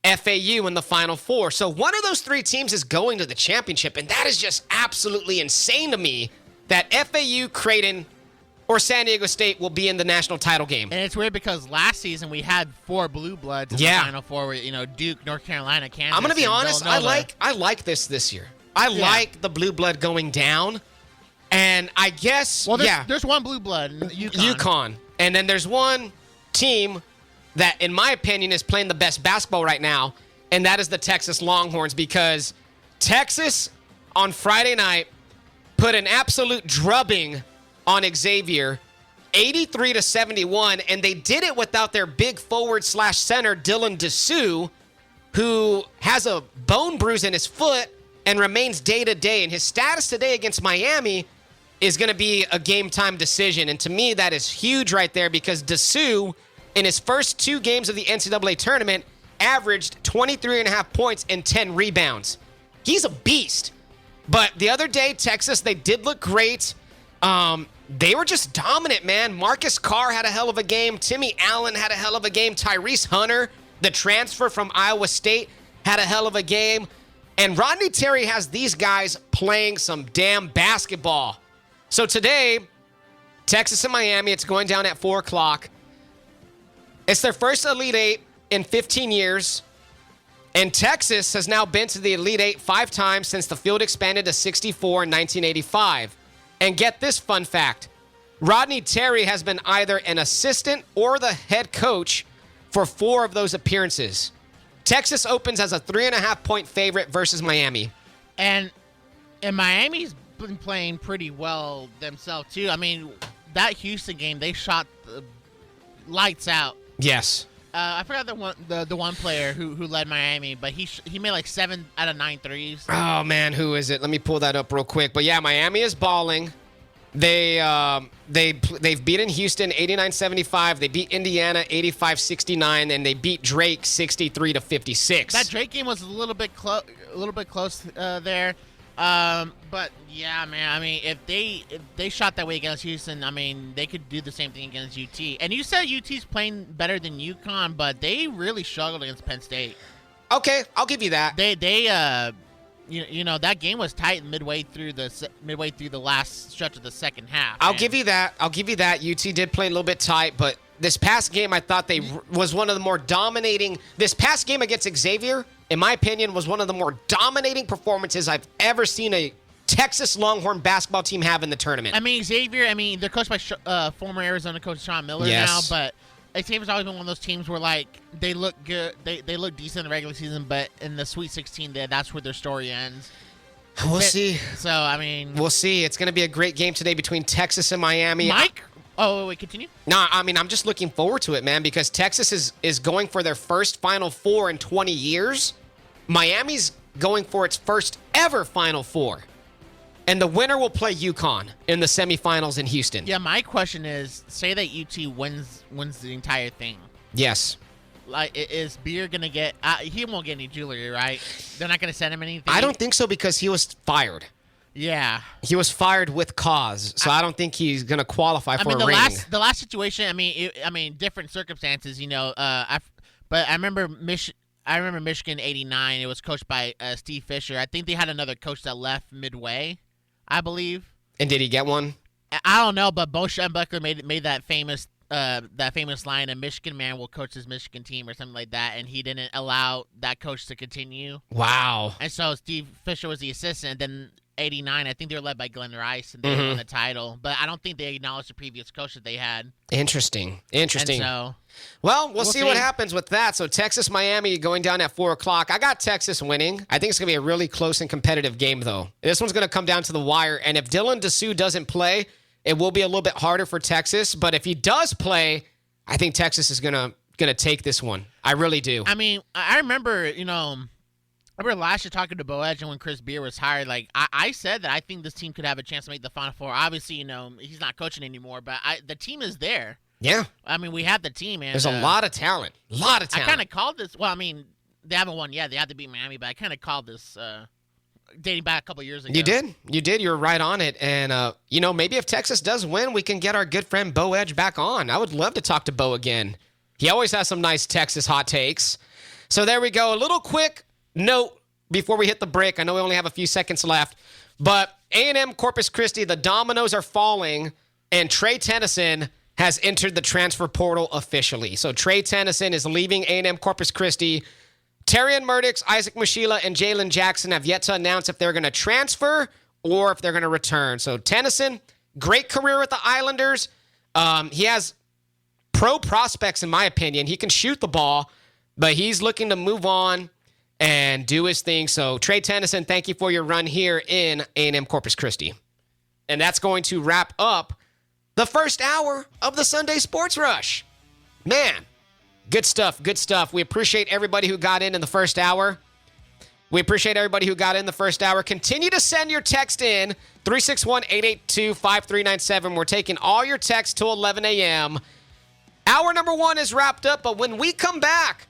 FAU in the Final Four. So one of those 3 teams is going to the championship, and that is just absolutely insane to me that FAU, Creighton, or San Diego State will be in the national title game. And it's weird because last season we had 4 blue bloods in the Final Four. You know, Duke, North Carolina, Kansas. I'm going to be honest. Villanova. I like this year. I like the blue blood going down, and I guess there's one blue blood, UConn, and then there's one team that, in my opinion, is playing the best basketball right now, and that is the Texas Longhorns, because Texas on Friday night put an absolute drubbing on Xavier, 83-71, and they did it without their big forward/center, Dylan Dessou, who has a bone bruise in his foot and remains day-to-day, and his status today against Miami is going to be a game-time decision, and to me, that is huge right there, because Dessou, in his first 2 games of the NCAA tournament, averaged 23.5 points and 10 rebounds. He's a beast. But the other day, Texas, they did look great. They were just dominant, man. Marcus Carr had a hell of a game. Timmy Allen had a hell of a game. Tyrese Hunter, the transfer from Iowa State, had a hell of a game. And Rodney Terry has these guys playing some damn basketball. So today, Texas and Miami, it's going down at 4 o'clock. It's their first Elite Eight in 15 years. And Texas has now been to the Elite Eight 5 times since the field expanded to 64 in 1985. And get this fun fact. Rodney Terry has been either an assistant or the head coach for 4 of those appearances. Texas opens as a 3.5-point favorite versus Miami. And Miami's been playing pretty well themselves, too. I mean, that Houston game, they shot the lights out. Yes. I forgot the one player who led Miami, but he made like 7 out of 9 threes. Oh man, who is it? Let me pull that up real quick. But yeah, Miami is balling. They've beaten Houston 89-75. They beat Indiana 85-69, and they beat Drake 63-56. That Drake game was a little bit close there. But yeah, man. I mean, if they shot that way against Houston, I mean, they could do the same thing against UT. And you said UT's playing better than UConn, but they really struggled against Penn State. Okay, I'll give you that. You know that game was tight midway through the last stretch of the second half. I'll give you that. UT did play a little bit tight, but this past game I thought was one of the more dominating. This past game against Xavier, in my opinion, was one of the more dominating performances I've ever seen a Texas Longhorn basketball team have in the tournament. I mean, Xavier, they're coached by former Arizona coach Sean Miller now, but Xavier's always been one of those teams where, like, they look good, they look decent in the regular season, but in the Sweet 16, that's where their story ends. We'll see. So, I mean... We'll see. It's going to be a great game today between Texas and Miami. Oh, wait, continue. No, I mean, I'm just looking forward to it, man, because Texas is going for their first Final Four in 20 years. Miami's going for its first ever Final Four. And the winner will play UConn in the semifinals in Houston. Yeah, my question is, say that UT wins the entire thing. Yes. Like, is Beer going to get he won't get any jewelry, right? They're not going to send him anything? I don't think so because he was fired. Yeah. He was fired with cause, so I don't think he's going to qualify for a ring. The last situation, I mean, different circumstances, you know, but I remember Michigan 89. It was coached by Steve Fisher. I think they had another coach that left midway, I believe. And did he get one? I don't know, but Bo Schembechler made that famous line, "A Michigan man will coach his Michigan team" or something like that, and he didn't allow that coach to continue. Wow. And so Steve Fisher was the assistant. Then 89, I think they were led by Glenn Rice, and they won the title. But I don't think they acknowledged the previous coach that they had. Interesting. And so, well, we'll see what happens with that. So Texas, Miami going down at 4 o'clock. I got Texas winning. I think it's going to be a really close and competitive game, though. This one's going to come down to the wire. And if Dylan Dessou doesn't play, it will be a little bit harder for Texas. But if he does play, I think Texas is going to take this one. I really do. I mean, I remember, I remember last year talking to Bo Edge, and when Chris Beer was hired, like I said that I think this team could have a chance to make the Final Four. Obviously, he's not coaching anymore, but the team is there. Yeah. I mean, we have the team, and there's a lot of talent. I kind of called this. Well, I mean, they haven't won yet. They have to beat Miami, but I kind of called this dating back a couple years ago. You did. You were right on it. And, maybe if Texas does win, we can get our good friend Bo Edge back on. I would love to talk to Bo again. He always has some nice Texas hot takes. So there we go. A little quick note before we hit the break. I know we only have a few seconds left. But A&M Corpus Christi, the dominoes are falling, and Trey Tennyson has entered the transfer portal officially. So Trey Tennyson is leaving A&M Corpus Christi. Terrian Murdix, Isaac Mushila, and Jalen Jackson have yet to announce if they're going to transfer or if they're going to return. So Tennyson, great career with the Islanders. He has pro prospects, in my opinion. He can shoot the ball, but he's looking to move on and do his thing. So Trey Tennyson, thank you for your run here in A&M Corpus Christi. And that's going to wrap up the first hour of the Sunday Sports Rush. Man, good stuff. We appreciate everybody who got in the first hour. Continue to send your text in, 361-882-5397. We're taking all your texts till 11 a.m. Hour number 1 is wrapped up, but when we come back,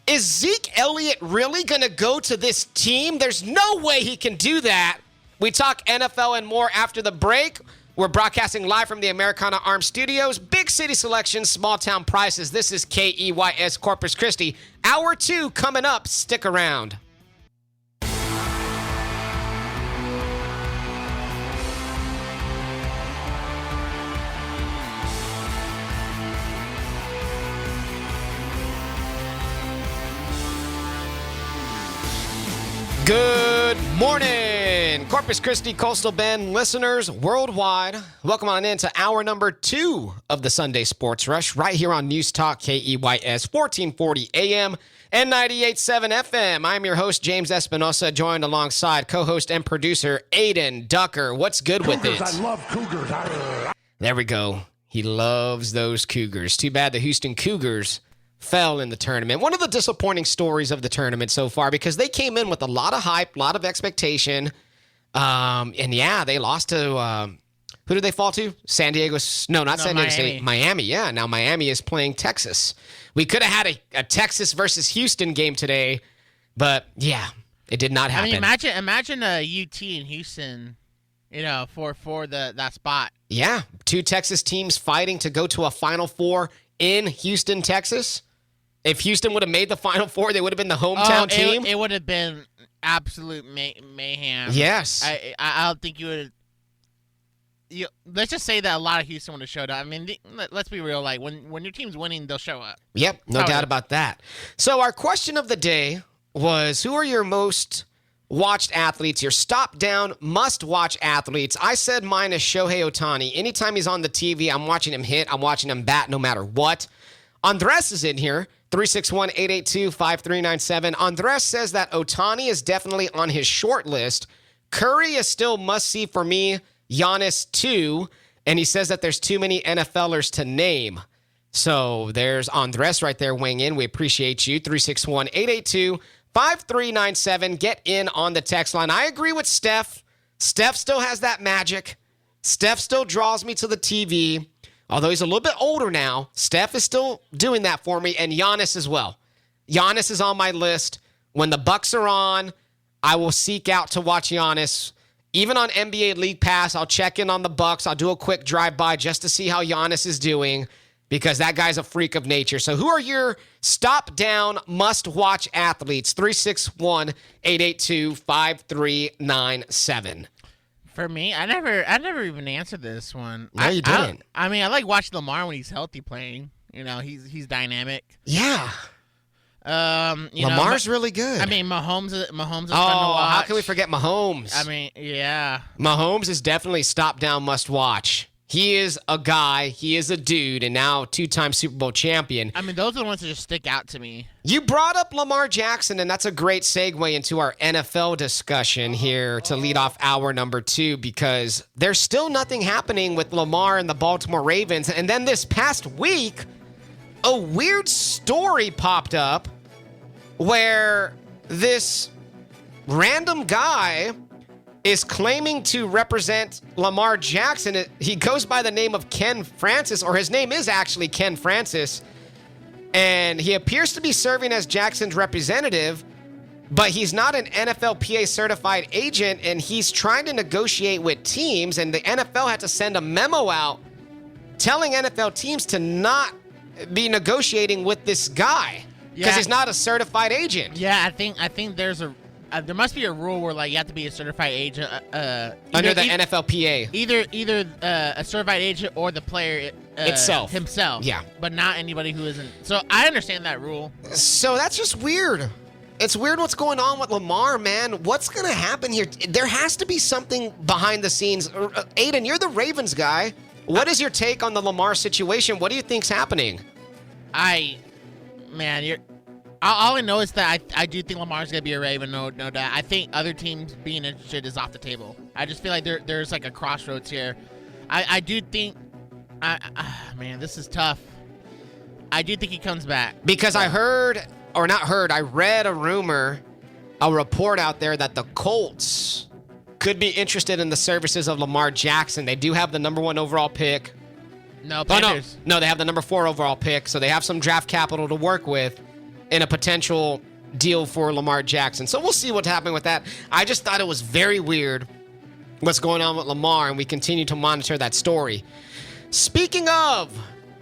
is Zeke Elliott really going to go to this team? There's no way he can do that. We talk NFL and more after the break. We're broadcasting live from the Americana Arms Studios. Big city selection, small town prices. This is KEYS Corpus Christi. Hour 2 coming up. Stick around. Good morning, Corpus Christi, Coastal Bend listeners worldwide. Welcome on in to hour number 2 of the Sunday Sports Rush right here on News Talk KEYS 1440 AM and 98.7 FM. I'm your host, James Espinosa, joined alongside co-host and producer Aiden Ducker. What's good with it? I love Cougars. There we go. He loves those Cougars. Too bad the Houston Cougars fell in the tournament. One of the disappointing stories of the tournament so far, because they came in with a lot of hype, a lot of expectation. And yeah, they lost to, who did they fall to? San Diego State. Miami. Yeah. Now Miami is playing Texas. We could have had a Texas versus Houston game today, but yeah, it did not happen. I mean, imagine a UT in Houston, for that spot. Yeah. 2 Texas teams fighting to go to a Final Four in Houston, Texas. If Houston would have made the Final Four, they would have been the hometown team. It would have been absolute mayhem. Yes. I don't think you would. Let's just say that a lot of Houston would have showed up. I mean, let's be real. Like when your team's winning, they'll show up. Yep, no doubt about that. So our question of the day was: who are your most watched athletes? Your stop down must watch athletes. I said mine is Shohei Ohtani. Anytime he's on the TV, I'm watching him hit. I'm watching him bat, no matter what. Andres is in here. 361-882-5397. Andres says that Ohtani is definitely on his short list. Curry is still must-see for me. Giannis, too. And he says that there's too many NFLers to name. So there's Andres right there weighing in. We appreciate you. 361-882-5397. Get in on the text line. I agree with Steph. Steph still has that magic. Steph still draws me to the TV. Although he's a little bit older now, Steph is still doing that for me, and Giannis as well. Giannis is on my list. When the Bucks are on, I will seek out to watch Giannis. Even on NBA League Pass, I'll check in on the Bucks. I'll do a quick drive-by just to see how Giannis is doing because that guy's a freak of nature. So who are your stop-down, must-watch athletes? 361-882-5397. For me, I never even answered this one. No, you didn't. I mean, I like watching Lamar when he's healthy playing. You know, he's dynamic. Yeah. Lamar's really good. I mean, Mahomes is fun to watch. How can we forget Mahomes? I mean, yeah. Mahomes is definitely stop-down must-watch. He is a guy. He is a dude, and now two-time Super Bowl champion. I mean, those are the ones that just stick out to me. You brought up Lamar Jackson, and that's a great segue into our NFL discussion here to lead off hour number 2 because there's still nothing happening with Lamar and the Baltimore Ravens. And then this past week, a weird story popped up where this random guy is claiming to represent Lamar Jackson. He goes by the name of Ken Francis, or his name is actually Ken Francis, and he appears to be serving as Jackson's representative, but he's not an NFLPA certified agent, and he's trying to negotiate with teams, and the NFL had to send a memo out telling NFL teams to not be negotiating with this guy because he's not a certified agent. Yeah, I think there's there must be a rule where like you have to be a certified agent under the NFLPA. Either a certified agent or the player himself. Yeah, but not anybody who isn't. So I understand that rule. So that's just weird. It's weird what's going on with Lamar, man. What's going to happen here? There has to be something behind the scenes. Aiden, you're the Ravens guy. What is your take on the Lamar situation? What do you think's happening? All I know is that I do think Lamar's going to be a Raven, no doubt. I think other teams being interested is off the table. I just feel like there's like a crossroads here. I do think, man, this is tough. I do think he comes back. Because I read a rumor, a report out there that the Colts could be interested in the services of Lamar Jackson. They do have the number 1 overall pick. No, Panthers. No, they have the number 4 overall pick, so they have some draft capital to work with in a potential deal for Lamar Jackson. So we'll see what's happening with that. I just thought it was very weird what's going on with Lamar, and we continue to monitor that story. Speaking of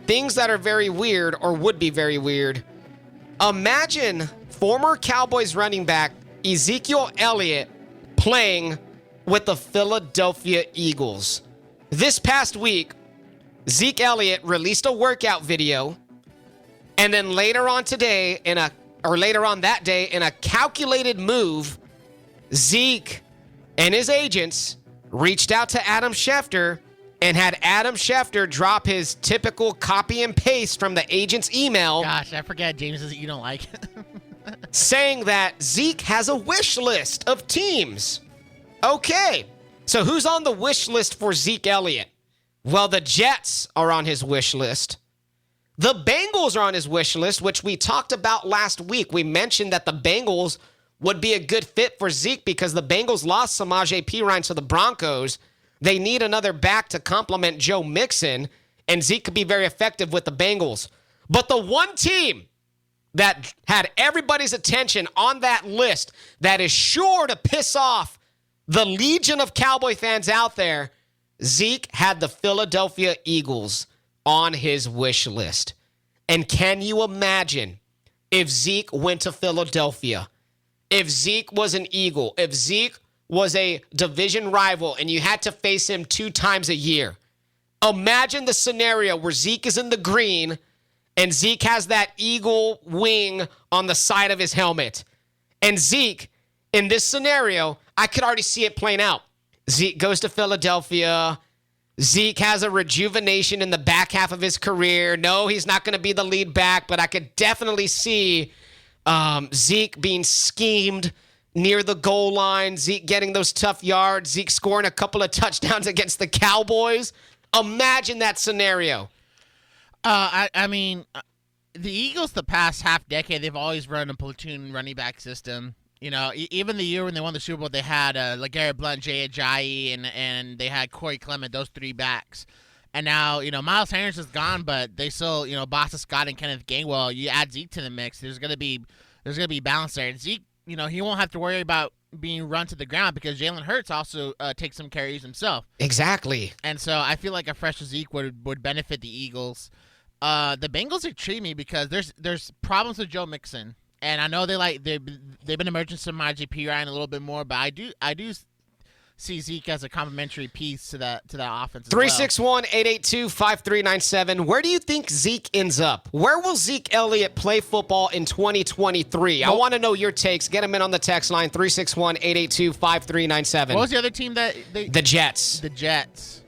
things that are very weird or would be very weird, imagine former Cowboys running back Ezekiel Elliott playing with the Philadelphia Eagles. This past week, Zeke Elliott released a workout video, and then later on that day, in a calculated move, Zeke and his agents reached out to Adam Schefter and had Adam Schefter drop his typical copy and paste from the agent's email. Gosh, I forget James that you don't like. saying that Zeke has a wish list of teams. Okay, so who's on the wish list for Zeke Elliott? Well, the Jets are on his wish list. The Bengals are on his wish list, which we talked about last week. We mentioned that the Bengals would be a good fit for Zeke because the Bengals lost Samaje Perine to the Broncos. They need another back to complement Joe Mixon, and Zeke could be very effective with the Bengals. But the one team that had everybody's attention on that list that is sure to piss off the legion of Cowboy fans out there, Zeke had the Philadelphia Eagles on his wish list. And can you imagine if Zeke went to Philadelphia, if Zeke was an Eagle, if Zeke was a division rival and you had to face him 2 times a year? Imagine the scenario where Zeke is in the green and Zeke has that eagle wing on the side of his helmet. And Zeke, in this scenario, I could already see it playing out. Zeke goes to Philadelphia. Zeke has a rejuvenation in the back half of his career. No, he's not going to be the lead back, but I could definitely see Zeke being schemed near the goal line, Zeke getting those tough yards, Zeke scoring a couple of touchdowns against the Cowboys. Imagine that scenario. I mean, the Eagles the past half decade, they've always run a platoon running back system. Even the year when they won the Super Bowl, they had LeGarrette Blount, Jay Ajayi, and they had Corey Clement, those three backs. And now, Miles Sanders is gone, but they still, Boston Scott and Kenneth Gainwell. You add Zeke to the mix, there's gonna be balance there. And Zeke, he won't have to worry about being run to the ground because Jalen Hurts also takes some carries himself. Exactly. And so I feel like a fresh Zeke would benefit the Eagles. The Bengals intrigue me because there's problems with Joe Mixon, and I know they've been emerging some IGP Ryan a little bit more, but I do see Zeke as a complementary piece to that offense. 361-882-5397. Where do you think Zeke ends up? Where will Zeke Elliott play football in 2023? I want to know your takes. Get them in on the text line 361-882-5397. What was the other team that the Jets? The Jets.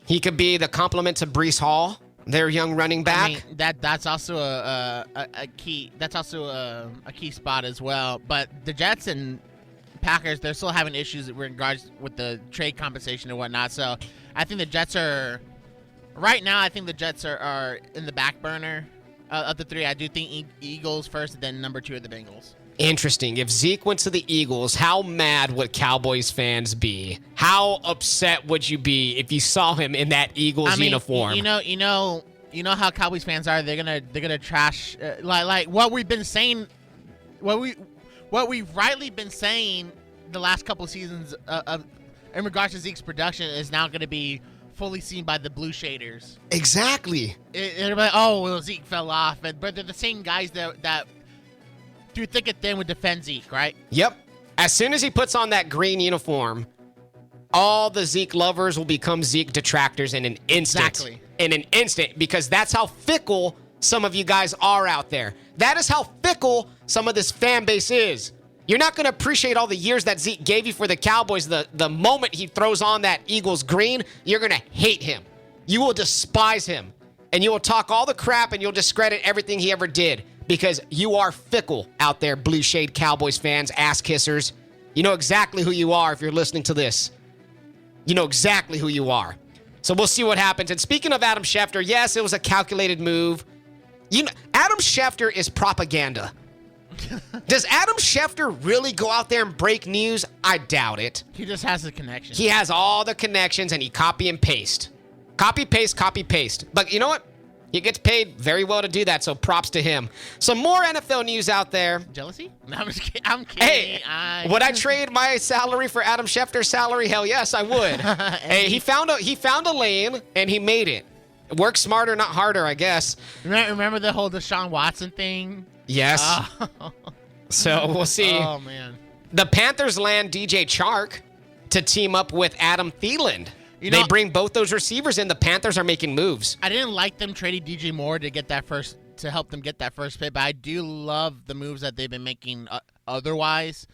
He could be the complement to Breece Hall, their young running back. I mean, that's also a key. That's also a key spot as well. But the Jets and Packers, they're still having issues in regards with the trade compensation and whatnot. So I think the Jets are right now. I think the Jets are in the back burner of the three. I do think Eagles first, and then number two are the Bengals. Interesting. If Zeke went to the Eagles, how mad would Cowboys fans be? How upset would you be if you saw him in that Eagles uniform? You know how Cowboys fans are. They're gonna trash like what we've been saying. What we've rightly been saying the last couple of seasons in regards to Zeke's production is now going to be fully seen by the blue shaders. Exactly. They're like, oh, well, Zeke fell off, but they're the same guys that through thick and thin would defend Zeke, right? Yep. As soon as he puts on that green uniform, all the Zeke lovers will become Zeke detractors in an instant. Exactly. In an instant, because that's how fickle some of you guys are out there. That is how fickle some of this fan base is. You're not going to appreciate all the years that Zeke gave you for the Cowboys. The moment he throws on that Eagles green, you're going to hate him. You will despise him. And you will talk all the crap and you'll discredit everything he ever did because you are fickle out there, blue shade Cowboys fans, ass kissers. You know exactly who you are if you're listening to this. You know exactly who you are. So we'll see what happens. And speaking of Adam Schefter, yes, it was a calculated move. Adam Schefter is propaganda. Does Adam Schefter really go out there and break news? I doubt it. He just has the connections. He has all the connections, and he copy and paste. Copy, paste, copy, paste. But you know what? He gets paid very well to do that, so props to him. Some more NFL news out there. Jealousy? No, I'm just kidding. I'm kidding. Hey, would I trade my salary for Adam Schefter's salary? Hell yes, I would. Hey, he found a lane, and he made it. Work smarter, not harder, I guess. Remember the whole Deshaun Watson thing? Yes. So we'll see. Oh, man. The Panthers land DJ Chark to team up with Adam Thielen. They bring both those receivers in. The Panthers are making moves. I didn't like them trading DJ Moore to help them get that first pick, but I do love the moves that they've been making otherwise.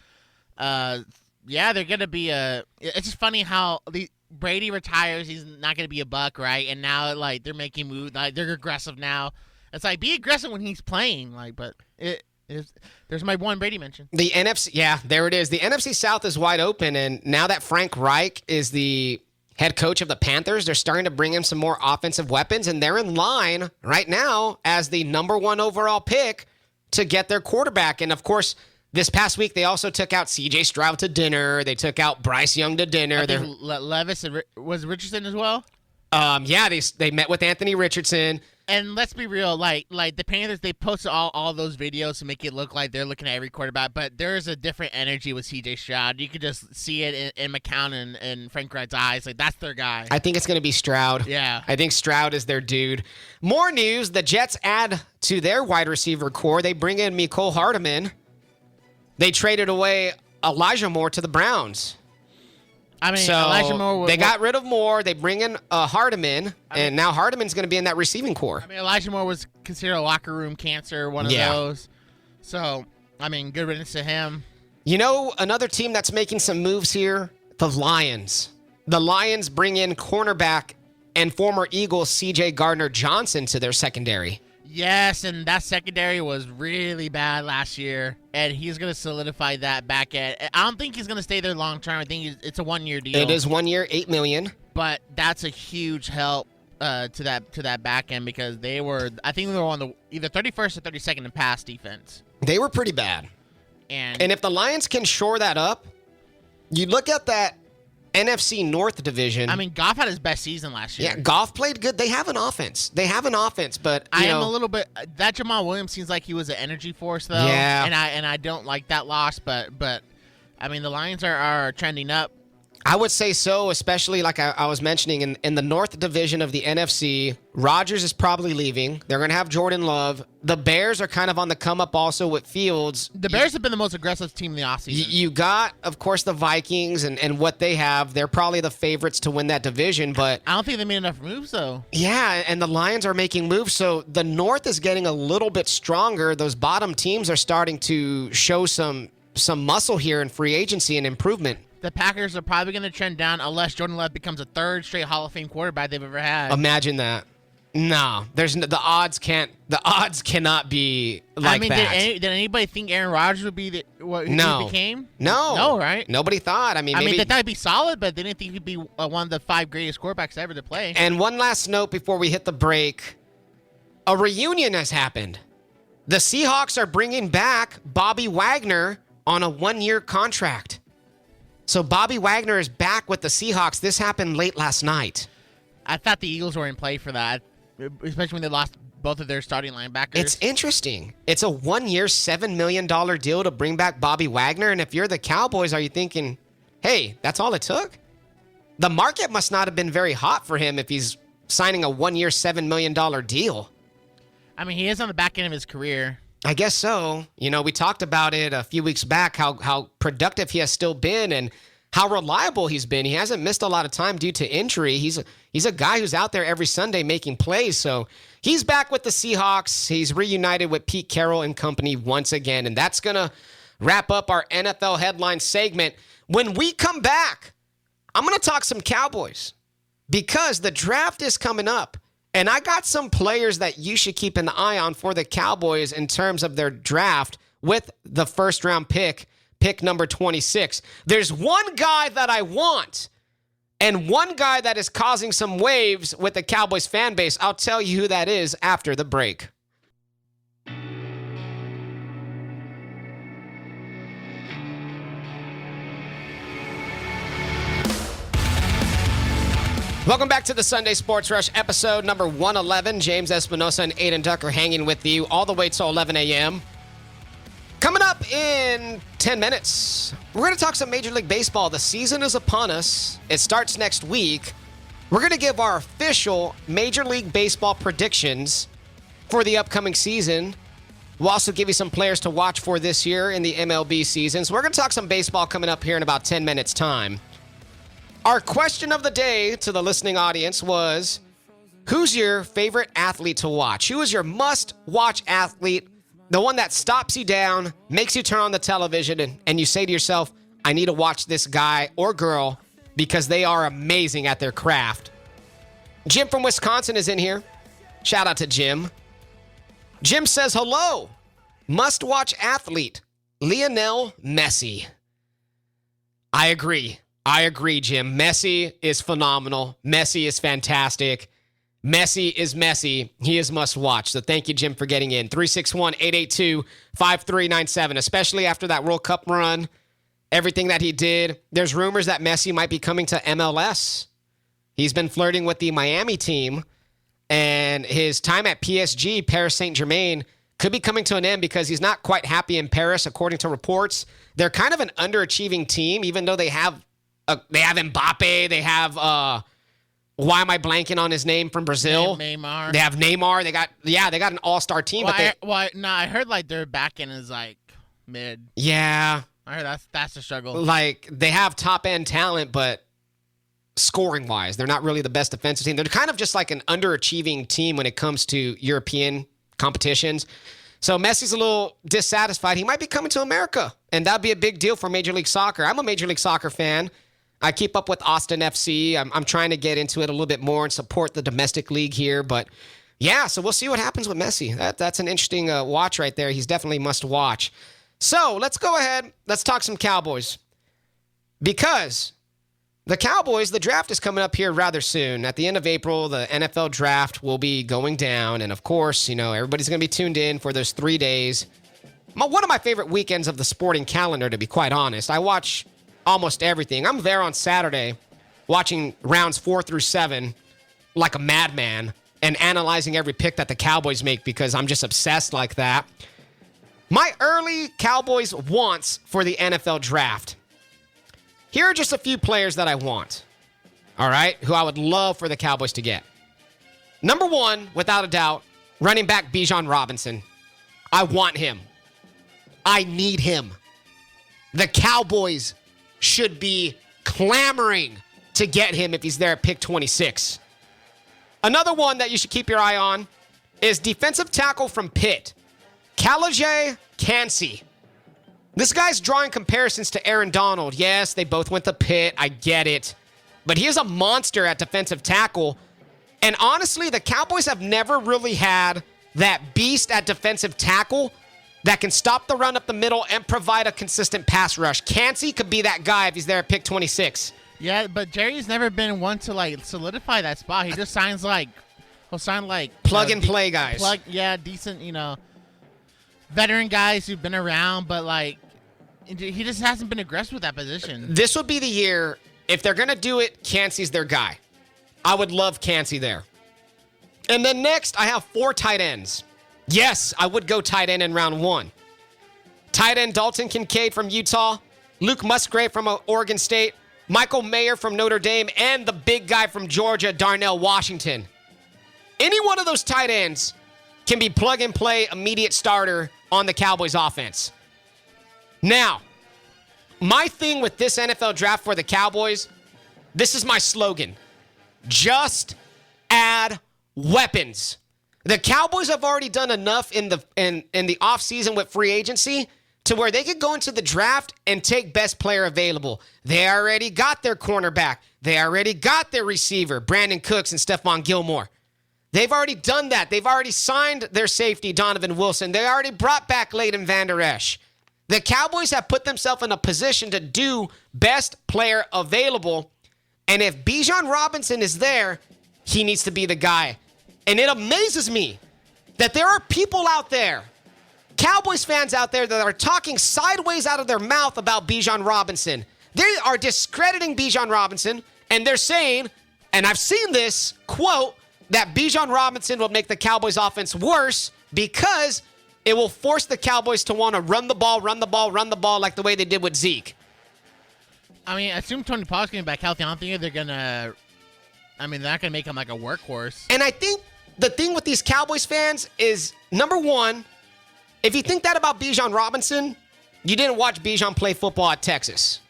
Yeah, they're going to be it's just funny how Brady retires. He's not going to be a Buck, right? And now, they're making moves. They're aggressive now. It's be aggressive when he's playing. But there's my one Brady mention. The NFC, yeah, there it is. The NFC South is wide open, and now that Frank Reich is the head coach of the Panthers, they're starting to bring in some more offensive weapons, and they're in line right now as the number 1 overall pick to get their quarterback. And, of course, this past week, they also took out C.J. Stroud to dinner. They took out Bryce Young to dinner. I think Levis and was Richardson as well? Yeah, they met with Anthony Richardson. And let's be real, like the Panthers, they posted all those videos to make it look like they're looking at every quarterback, but there is a different energy with C.J. Stroud. You could just see it in McCown and Frank Reich's eyes. That's their guy. I think it's going to be Stroud. Yeah. I think Stroud is their dude. More news, the Jets add to their wide receiver core. They bring in Mecole Hardman. They traded away Elijah Moore to the Browns. I mean, so Elijah Moore. They got rid of Moore. They bring in Hardman, and now Hardman's going to be in that receiving core. I mean, Elijah Moore was considered a locker room cancer, one of those. So, I mean, good riddance to him. You know, another team that's making some moves here, the Lions. The Lions bring in cornerback and former Eagles C.J. Gardner-Johnson to their secondary. Yes, and that secondary was really bad last year, and he's going to solidify that back at. I don't think he's going to stay there long term. I think it's a 1-year deal. It is 1 year, $8 million. but that's a huge help to that back end because I think they were on the either 31st or 32nd in pass defense. They were pretty bad. And if the Lions can shore that up, you look at that NFC North division. I mean, Goff had his best season last year. Yeah, Goff played good. They have an offense, but I am a little bit. That Jamal Williams seems like he was an energy force, though. Yeah, and I don't like that loss, but I mean, the Lions are trending up. I would say so, especially like I was mentioning in the North Division of the NFC. Rodgers is probably leaving. They're going to have Jordan Love. The Bears are kind of on the come up also with Fields. The Bears have been the most aggressive team in the offseason. You got, of course, the Vikings and what they have. They're probably the favorites to win that division, but I don't think they made enough moves, though. Yeah, and the Lions are making moves, so the North is getting a little bit stronger. Those bottom teams are starting to show some muscle here in free agency and improvement. The Packers are probably going to trend down unless Jordan Love becomes a third straight Hall of Fame quarterback they've ever had. Imagine that. No, the odds cannot be like that. Did anybody think Aaron Rodgers would be what he became? No, right? Nobody thought. Maybe they thought he'd be solid, but they didn't think he'd be one of the 5 greatest quarterbacks ever to play. And one last note before we hit the break: a reunion has happened. The Seahawks are bringing back Bobby Wagner on a 1-year contract. So Bobby Wagner is back with the Seahawks. This happened late last night. I thought the Eagles were in play for that, especially when they lost both of their starting linebackers. It's interesting. It's a 1-year, $7 million deal to bring back Bobby Wagner. And if you're the Cowboys, are you thinking, hey, that's all it took? The market must not have been very hot for him if he's signing a 1-year, $7 million deal. I mean, he is on the back end of his career. I guess so. We talked about it a few weeks back, how productive he has still been and how reliable he's been. He hasn't missed a lot of time due to injury. He's a guy who's out there every Sunday making plays. So he's back with the Seahawks. He's reunited with Pete Carroll and company once again. And that's going to wrap up our NFL headline segment. When we come back, I'm going to talk some Cowboys because the draft is coming up. And I got some players that you should keep an eye on for the Cowboys in terms of their draft with the first-round pick number 26. There's one guy that I want and one guy that is causing some waves with the Cowboys fan base. I'll tell you who that is after the break. Welcome back to the Sunday Sports Rush, episode number 111. James Espinosa and Aiden Tucker hanging with you all the way till 11 a.m. Coming up in 10 minutes, we're going to talk some Major League Baseball. The season is upon us. It starts next week. We're going to give our official Major League Baseball predictions for the upcoming season. We'll also give you some players to watch for this year in the MLB season. So we're going to talk some baseball coming up here in about 10 minutes' time. Our question of the day to the listening audience was, who's your favorite athlete to watch? Who is your must-watch athlete? The one that stops you down, makes you turn on the television, and you say to yourself, I need to watch this guy or girl because they are amazing at their craft. Jim from Wisconsin is in here. Shout out to Jim. Jim says, hello, must-watch athlete, Lionel Messi. I agree, Jim. Messi is phenomenal. Messi is fantastic. Messi is Messi. He is must-watch. So thank you, Jim, for getting in. 361-882-5397, especially after that World Cup run, everything that he did. There's rumors that Messi might be coming to MLS. He's been flirting with the Miami team, and his time at PSG, Paris Saint-Germain, could be coming to an end because he's not quite happy in Paris, according to reports. They're kind of an underachieving team, even though they have Mbappe. They have, why am I blanking on his name from Brazil? Neymar. They have Neymar. They got an all-star team. I heard like their back end is like mid. Yeah. I heard that's the struggle. Like they have top-end talent, but scoring-wise, they're not really the best defensive team. They're kind of just like an underachieving team when it comes to European competitions. So Messi's a little dissatisfied. He might be coming to America, and that'd be a big deal for Major League Soccer. I'm a Major League Soccer fan. I keep up with Austin FC. I'm trying to get into it a little bit more and support the domestic league here. But, yeah, so we'll see what happens with Messi. That's an interesting watch right there. He's definitely must watch. So let's go ahead. Let's talk some Cowboys. Because The Cowboys, the draft is coming up here rather soon. At the end of April, the NFL draft will be going down. And of course, everybody's going to be tuned in for those 3 days. One of my favorite weekends of the sporting calendar, to be quite honest. I watch almost everything. I'm there on Saturday watching rounds 4 through 7 like a madman and analyzing every pick that the Cowboys make because I'm just obsessed like that. My early Cowboys wants for the NFL draft. Here are just a few players that I want, all right, who I would love for the Cowboys to get. Number 1, without a doubt, running back Bijan Robinson. I want him. I need him. The Cowboys should be clamoring to get him if he's there at pick 26. Another one that you should keep your eye on is defensive tackle from Pitt, Calijah Kancey. This guy's drawing comparisons to Aaron Donald. Yes, they both went to Pitt. I get it. But he is a monster at defensive tackle. And honestly, the Cowboys have never really had that beast at defensive tackle that can stop the run up the middle and provide a consistent pass rush. Kancey could be that guy if he's there at pick 26. Yeah, but Jerry's never been one to solidify that spot. He just he'll sign plug and play guys. Decent, veteran guys who've been around, but he just hasn't been aggressive with that position. This would be the year, if they're going to do it, Kancey's their guy. I would love Kancey there. And then next, I have 4 tight ends. Yes, I would go tight end in round 1. Tight end Dalton Kincaid from Utah, Luke Musgrave from Oregon State, Michael Mayer from Notre Dame, and the big guy from Georgia, Darnell Washington. Any one of those tight ends can be plug and play immediate starter on the Cowboys offense. Now, my thing with this NFL draft for the Cowboys, this is my slogan. Just add weapons. The Cowboys have already done enough in the offseason with free agency to where they could go into the draft and take best player available. They already got their cornerback. They already got their receiver, Brandon Cooks and Stephon Gilmore. They've already done that. They've already signed their safety, Donovan Wilson. They already brought back Leighton Vander Esch. The Cowboys have put themselves in a position to do best player available. And if Bijan Robinson is there, he needs to be the guy. And it amazes me that there are people out there, Cowboys fans out there, that are talking sideways out of their mouth about Bijan Robinson. They are discrediting Bijan Robinson, and they're saying, and I've seen this, quote, that Bijan Robinson will make the Cowboys offense worse because it will force the Cowboys to want to run the ball like the way they did with Zeke. I mean, assume Tony Pollard's getting back healthy. I don't think they're not going to make him like a workhorse. And I think the thing with these Cowboys fans is, number 1, if you think that about Bijan Robinson, you didn't watch Bijan play football at Texas.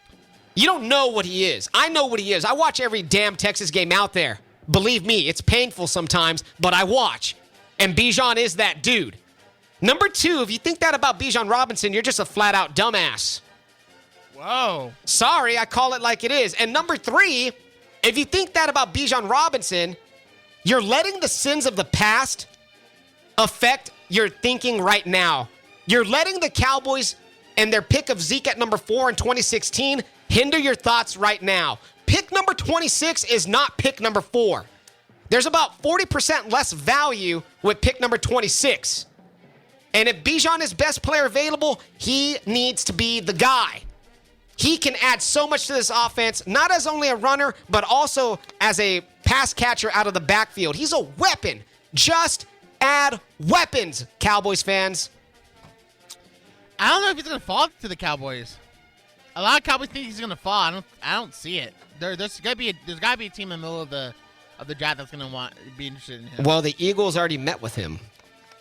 You don't know what he is. I know what he is. I watch every damn Texas game out there. Believe me, it's painful sometimes, but I watch. And Bijan is that dude. Number 2, if you think that about Bijan Robinson, you're just a flat-out dumbass. Whoa. Sorry, I call it like it is. And number 3, if you think that about Bijan Robinson, you're letting the sins of the past affect your thinking right now. You're letting the Cowboys and their pick of Zeke at number 4 in 2016 hinder your thoughts right now. Pick number 26 is not pick number 4. There's about 40% less value with pick number 26. And if Bijan is best player available, he needs to be the guy. He can add so much to this offense, not as only a runner, but also as a pass catcher out of the backfield. He's a weapon. Just add weapons, Cowboys fans. I don't know if he's going to fall to the Cowboys. A lot of Cowboys think he's going to fall. I don't see it. There's got to be a team in the middle of the draft that's going to be interested in him. Well, the Eagles already met with him.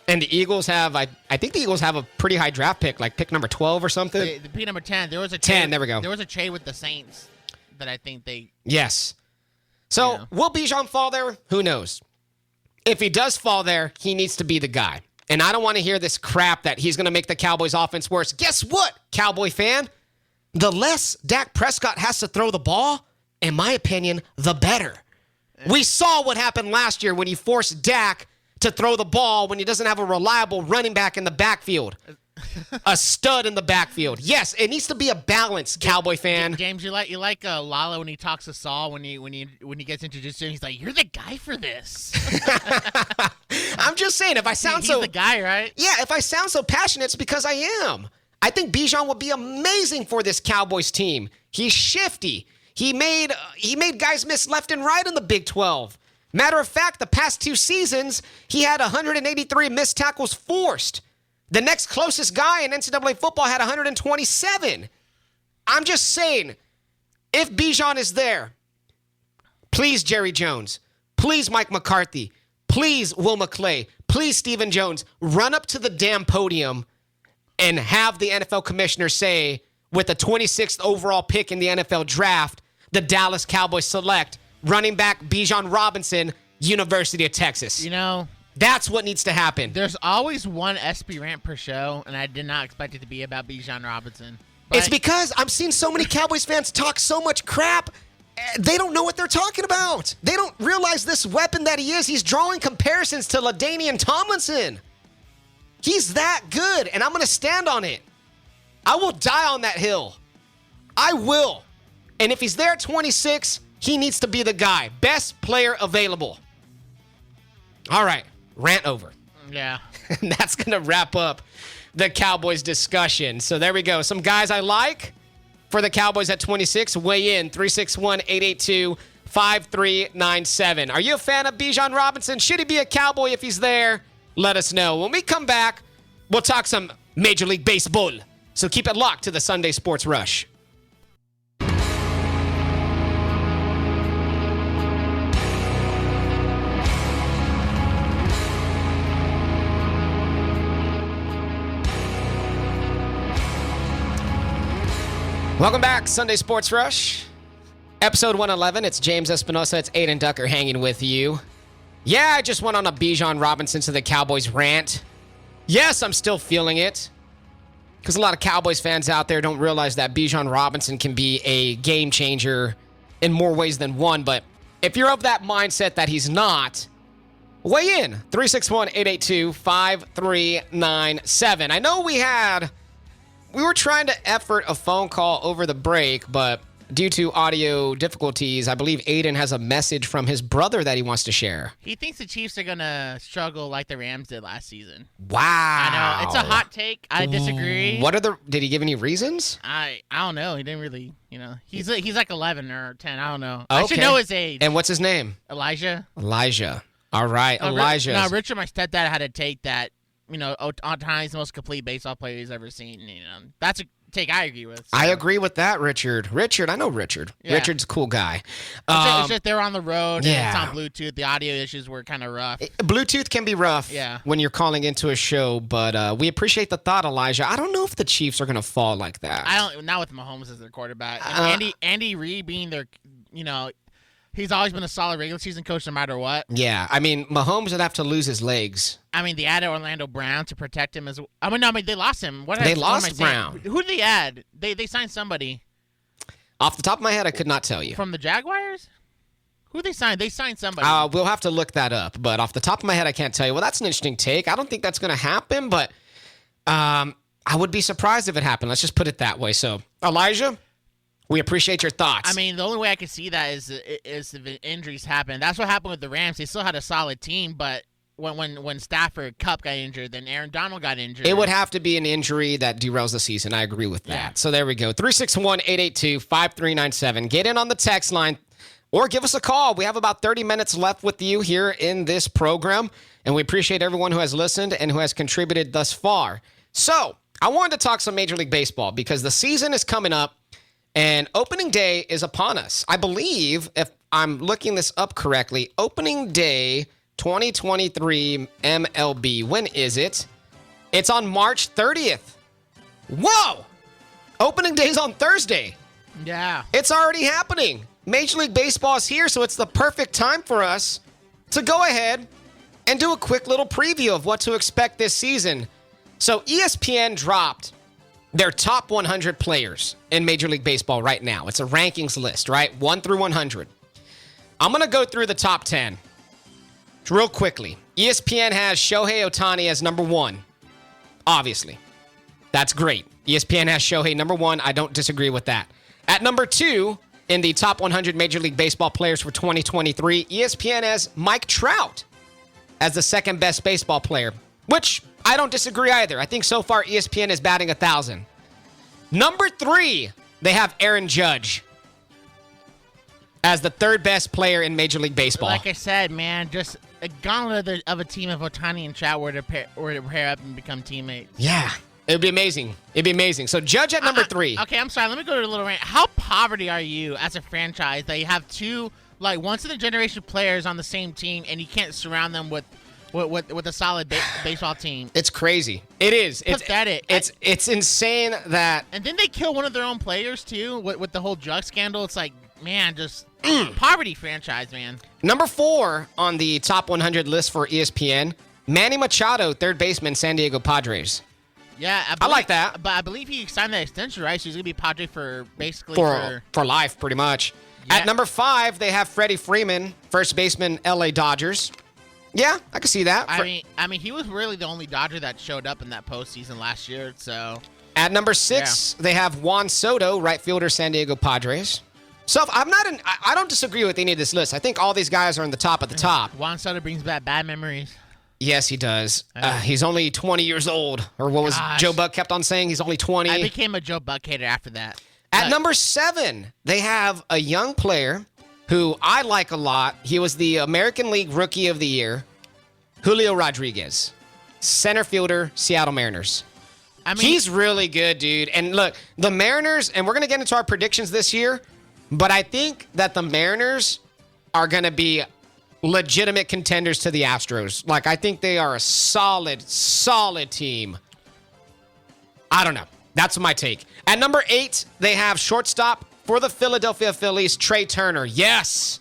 And the Eagles have, I think the Eagles have a pretty high draft pick, like pick number 12 or something. The pick number 10. There was a 10, there we go. There was a trade with the Saints that I think they... Yes. So, will Bijan fall there? Who knows? If he does fall there, he needs to be the guy. And I don't want to hear this crap that he's going to make the Cowboys offense worse. Guess what, Cowboy fan? The less Dak Prescott has to throw the ball, in my opinion, the better. We saw what happened last year when he forced Dak to throw the ball when he doesn't have a reliable running back in the backfield. a stud in the backfield. Yes, it needs to be a balance, Cowboy fan. James, you like Lala when he talks to Saul when he gets introduced to him. He's like, "You're the guy for this." I'm just saying, if I sound He's the guy, right? Yeah, if I sound so passionate, it's because I am. I think Bijan would be amazing for this Cowboys team. He's shifty. He made guys miss left and right in the Big 12. Matter of fact, the past 2 seasons, he had 183 missed tackles forced. The next closest guy in NCAA football had 127. I'm just saying, if Bijan is there, please Jerry Jones, please Mike McCarthy, please Will McClay, please Stephen Jones, run up to the damn podium and have the NFL commissioner say, with the 26th overall pick in the NFL draft, the Dallas Cowboys select running back Bijan Robinson, University of Texas. You know, that's what needs to happen. There's always one SB rant per show, and I did not expect it to be about Bijan Robinson. But it's because I'm seeing so many Cowboys fans talk so much crap. They don't know what they're talking about. They don't realize this weapon that he is. He's drawing comparisons to LaDainian Tomlinson. He's that good, and I'm going to stand on it. I will die on that hill. I will. And if he's there at 26, he needs to be the guy. Best player available. All right. Rant over. Yeah. And that's going to wrap up the Cowboys discussion. So there we go. Some guys I like for the Cowboys at 26. Weigh in 361-882-5397. Are you a fan of Bijan Robinson? Should he be a Cowboy if he's there? Let us know. When we come back, we'll talk some Major League Baseball. So keep it locked to the Sunday Sports Rush. Welcome back, Sunday Sports Rush, episode 111. It's James Espinosa. It's Aiden Ducker hanging with you. Yeah, I just went on a Bijan Robinson to the Cowboys rant. Yes, I'm still feeling it, because a lot of Cowboys fans out there don't realize that Bijan Robinson can be a game changer in more ways than one. But if you're of that mindset that he's not, weigh in 361-882-5397. I know we were trying to effort a phone call over the break, but due to audio difficulties, I believe Aiden has a message from his brother that he wants to share. He thinks the Chiefs are going to struggle like the Rams did last season. Wow. I know. It's a hot take. I disagree. Did he give any reasons? I don't know. He didn't really, He's like 11 or 10. I don't know. Okay. I should know his age. And what's his name? Elijah. All right, Elijah. Richard, my stepdad, had a take that, Ohtani's the most complete baseball player he's ever seen. That's a take I agree with. So. I agree with that, Richard. I know Richard. Yeah. Richard's a cool guy. It's just they're on the road. Yeah. And it's on Bluetooth. The audio issues were kind of rough. Bluetooth can be rough when you're calling into a show, but we appreciate the thought, Elijah. I don't know if the Chiefs are going to fall like that. Not with Mahomes as their quarterback. And Andy Reid being their, he's always been a solid regular season coach no matter what. Yeah, I mean, Mahomes would have to lose his legs. I mean, they added Orlando Brown to protect him as well. They lost him. They lost Brown. Who did they add? They signed somebody. Off the top of my head, I could not tell you. From the Jaguars? Who they signed? They signed somebody. We'll have to look that up, but off the top of my head, I can't tell you. Well, that's an interesting take. I don't think that's going to happen, but I would be surprised if it happened. Let's just put it that way. So, Elijah, we appreciate your thoughts. I mean, the only way I can see that is if injuries happen. That's what happened with the Rams. They still had a solid team, but when Stafford Kupp got injured, then Aaron Donald got injured. It would have to be an injury that derails the season. I agree with that. Yeah. So there we go. 361-882-5397. Get in on the text line or give us a call. We have about 30 minutes left with you here in this program, and we appreciate everyone who has listened and who has contributed thus far. So I wanted to talk some Major League Baseball because the season is coming up. And opening day is upon us. I believe, if I'm looking this up correctly, opening day 2023 MLB. When is it? It's on March 30th. Whoa! Opening day's on Thursday. Yeah. It's already happening. Major League Baseball is here, so it's the perfect time for us to go ahead and do a quick little preview of what to expect this season. So ESPN dropped their top 100 players in Major League Baseball right now. It's a rankings list, right? 1 through 100. I'm going to go through the top 10 real quickly. ESPN has Shohei Ohtani as number 1, obviously. That's great. ESPN has Shohei number 1. I don't disagree with that. At number 2, in the top 100 Major League Baseball players for 2023, ESPN has Mike Trout as the second best baseball player, which I don't disagree either. I think so far ESPN is batting 1,000. Number 3, they have Aaron Judge as the third best player in Major League Baseball. Like I said, man, just a gauntlet of a team of Ohtani and Trout were to pair up and become teammates. Yeah. It would be amazing. It'd be amazing. So Judge at number 3. Okay, I'm sorry. Let me go to a little rant. How poverty are you as a franchise that you have two, like, once-in-a-generation players on the same team and you can't surround them with a solid baseball team? It's crazy. It is. It's pathetic. It's insane that... And then they kill one of their own players, too, with the whole drug scandal. It's like, man, just poverty franchise, man. Number 4 on the top 100 list for ESPN, Manny Machado, third baseman, San Diego Padres. Yeah, I like that. But I believe he signed that extension, right? So he's going to be Padre for basically for life, pretty much. Yeah. At number 5, they have Freddie Freeman, first baseman, LA Dodgers. Yeah, I can see that. I mean, he was really the only Dodger that showed up in that postseason last year. So at number 6, they have Juan Soto, right fielder, San Diego Padres. So I don't disagree with any of this list. I think all these guys are in the top of the top. Juan Soto brings back bad memories. Yes, he does. He's only 20 years old. Or what was Joe Buck kept on saying? He's only 20. I became a Joe Buck hater after that. At number 7, they have a young player who I like a lot. He was the American League Rookie of the Year, Julio Rodriguez, center fielder, Seattle Mariners. I mean, he's really good, dude. And look, the Mariners, and we're going to get into our predictions this year, but I think that the Mariners are going to be legitimate contenders to the Astros. Like, I think they are a solid team. I don't know. That's my take. At number 8, they have shortstop for the Philadelphia Phillies, Trey Turner. Yes,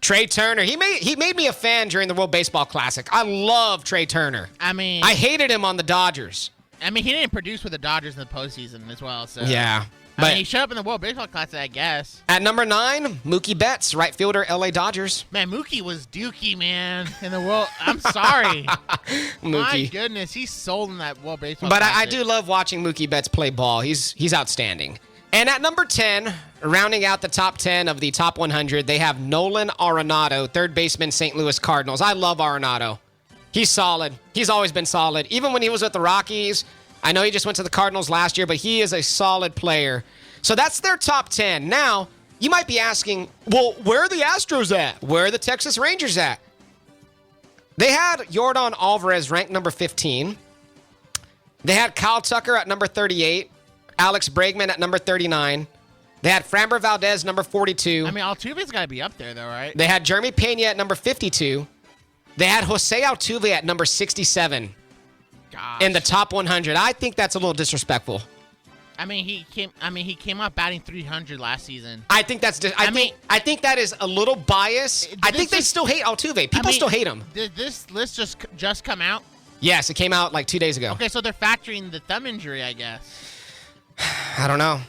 Trey Turner. He made me a fan during the World Baseball Classic. I love Trey Turner. I mean, I hated him on the Dodgers. I mean, he didn't produce with the Dodgers in the postseason as well. So yeah. But he showed up in the World Baseball Classic, I guess. At number 9, Mookie Betts, right fielder, LA Dodgers. Man, Mookie was dookie, man, in the world. I'm sorry. Mookie. My goodness, he's sold in that World Baseball But Classic. I do love watching Mookie Betts play ball. He's outstanding. And at number 10, rounding out the top 10 of the top 100, they have Nolan Arenado, third baseman, St. Louis Cardinals. I love Arenado. He's solid. He's always been solid. Even when he was with the Rockies, I know he just went to the Cardinals last year, but he is a solid player. So that's their top 10. Now, you might be asking, well, where are the Astros at? Where are the Texas Rangers at? They had Yordan Alvarez ranked number 15. They had Kyle Tucker at number 38. Alex Bregman at number 39. They had Framber Valdez, number 42. I mean, Altuve's got to be up there, though, right? They had Jeremy Pena at number 52. They had Jose Altuve at number 67. Gosh. In the top 100. I think that's a little disrespectful. I mean, he came out batting 300 last season. I think that's. I think that is a little biased. I think they still hate Altuve. People still hate him. Did this list just come out? Yes, it came out like 2 days ago. Okay, so they're factoring the thumb injury, I guess. I don't know.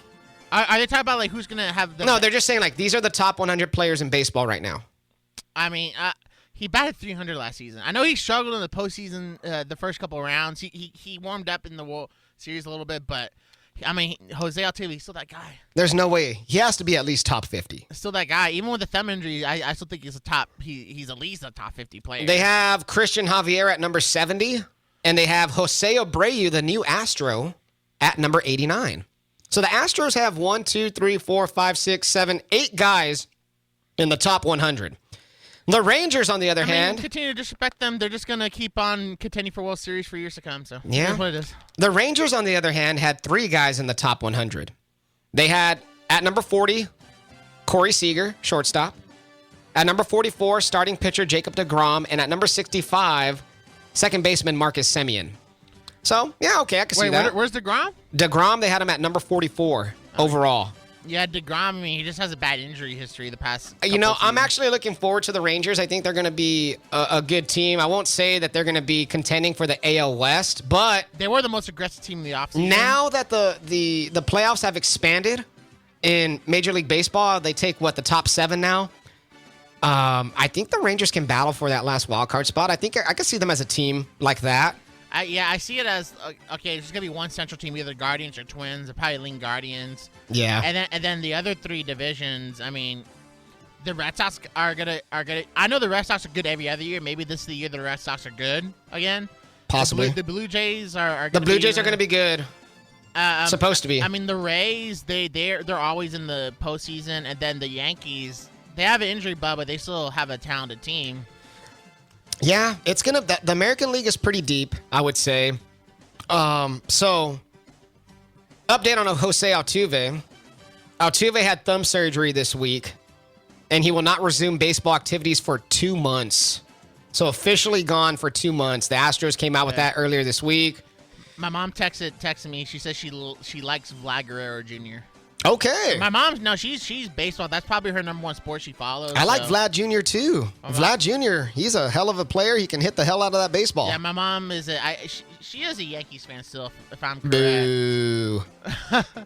Are they talking about like who's gonna have the? No, they're just saying like these are the top 100 players in baseball right now. I mean, he batted 300 last season. I know he struggled in the postseason, the first couple of rounds. He warmed up in the World Series a little bit, but I mean, Jose Altuve, he's still that guy. There's no way. He has to be at least top 50. Still that guy. Even with the thumb injury, I still think he's a top. He's at least a top 50 player. They have Christian Javier at number 70, and they have Jose Abreu, the new Astro, at number 89. So the Astros have 1, 2, 3, 4, 5, 6, 7, 8 guys in the top 100. The Rangers, on the other hand, continue to disrespect them. They're just gonna keep on contending for World Series for years to come. So yeah, that's what it is. The Rangers, on the other hand, had 3 guys in the top 100. They had at number 40, Corey Seager, shortstop. At number 44, starting pitcher Jacob deGrom, and at number 65, second baseman Marcus Semien. So yeah, okay, I can see that. Where's deGrom? deGrom, they had him at number 44 overall. Yeah, deGrom, I mean, he just has a bad injury history the past couple You know, of I'm seasons. actually looking forward to the Rangers. I think they're going to be a good team. I won't say that they're going to be contending for the AL West, but They were the most aggressive team in the offseason. now that the playoffs have expanded in Major League Baseball, they take, the top 7 now? I think the Rangers can battle for that last wild card spot. I think I could see them as a team like that. I see it as okay. There's gonna be one central team, either Guardians or Twins. They're probably lean Guardians. Yeah. And then the other three divisions. I mean, the Red Sox are gonna. I know the Red Sox are good every other year. Maybe this is the year the Red Sox are good again. Possibly. The Blue Jays are. The Blue Jays are gonna be good. Supposed to be. I mean, the Rays they're always in the postseason, and then the Yankees, they have an injury bug, but they still have a talented team. Yeah, it's gonna. The American League is pretty deep, I would say. So, update on Jose Altuve. Altuve had thumb surgery this week, and he will not resume baseball activities for 2 months. So officially gone for 2 months. The Astros came out with that earlier this week. My mom texted me. She says she likes Vlad Guerrero Jr. Okay. My mom's she's baseball. That's probably her number one sport she follows. I like Vlad Jr. too. Vlad Jr. He's a hell of a player. He can hit the hell out of that baseball. Yeah, my mom is she is a Yankees fan still, if I'm correct. Boo.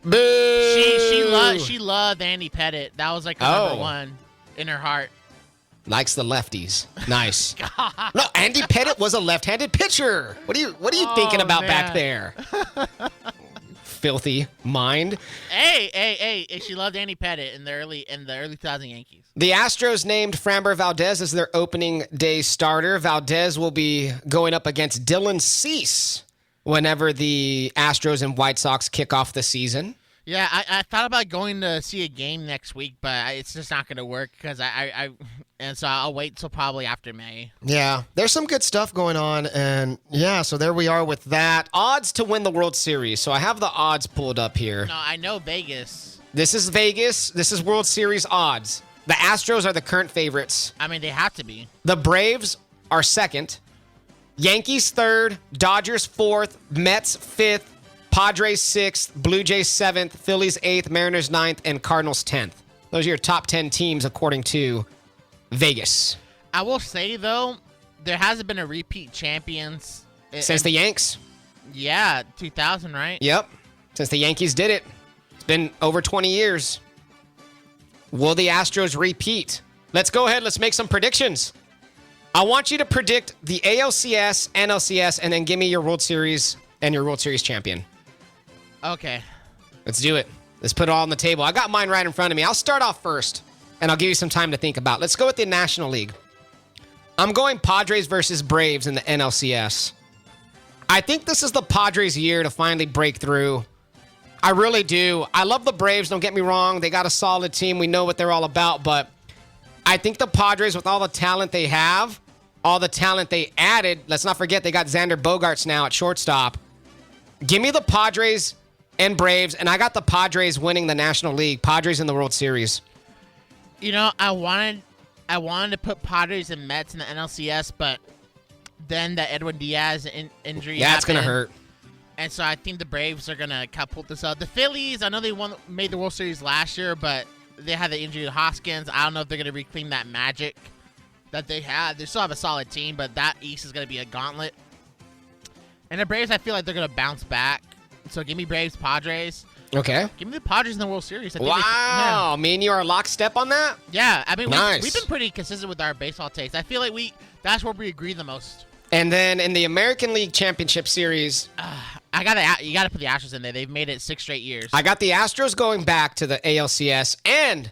Boo. She loved Andy Pettit. That was like her number one in her heart. Likes the lefties. Nice. No, Andy Pettit was a left-handed pitcher. What are you thinking about back there? Filthy mind. Hey! She loved Andy Pettit in the early 2000 Yankees. The Astros named Framber Valdez as their opening day starter. Valdez will be going up against Dylan Cease whenever the Astros and White Sox kick off the season. Yeah, I thought about going to see a game next week, but it's just not going to work because and so I'll wait till probably after May. Yeah, there's some good stuff going on, and yeah, so there we are with that. Odds to win the World Series. So I have the odds pulled up here. No, I know Vegas. This is Vegas. This is World Series odds. The Astros are the current favorites. I mean, they have to be. The Braves are second. Yankees third. Dodgers fourth. Mets fifth. Padres 6th, Blue Jays 7th, Phillies 8th, Mariners 9th, and Cardinals 10th. Those are your top 10 teams according to Vegas. I will say, though, there hasn't been a repeat champions. Since the Yanks? Yeah, 2000, right? Yep. Since the Yankees did it. It's been over 20 years. Will the Astros repeat? Let's go ahead. Let's make some predictions. I want you to predict the ALCS, NLCS, and then give me your World Series and your World Series champion. Okay. Let's do it. Let's put it all on the table. I got mine right in front of me. I'll start off first, and I'll give you some time to think about. Let's go with the National League. I'm going Padres versus Braves in the NLCS. I think this is the Padres' year to finally break through. I really do. I love the Braves, don't get me wrong. They got a solid team. We know what they're all about, but I think the Padres, with all the talent they have, all the talent they added, let's not forget they got Xander Bogaerts now at shortstop. Give me the Padres and Braves, and I got the Padres winning the National League. Padres in the World Series. You know, I wanted to put Padres and Mets in the NLCS, but then the Edwin Diaz injury happened. It's going to hurt. And so I think the Braves are going to pull this out. The Phillies, I know they made the World Series last year, but they had the injury to Hoskins. I don't know if they're going to reclaim that magic that they had. They still have a solid team, but that East is going to be a gauntlet. And the Braves, I feel like they're going to bounce back. So give me Braves, Padres. Okay. Give me the Padres in the World Series. I think wow. Me and you are lockstep on that? Yeah. I mean, nice. We've been pretty consistent with our baseball takes. I feel like that's where we agree the most. And then in the American League Championship Series. You got to put the Astros in there. They've made it 6 straight years. I got the Astros going back to the ALCS, and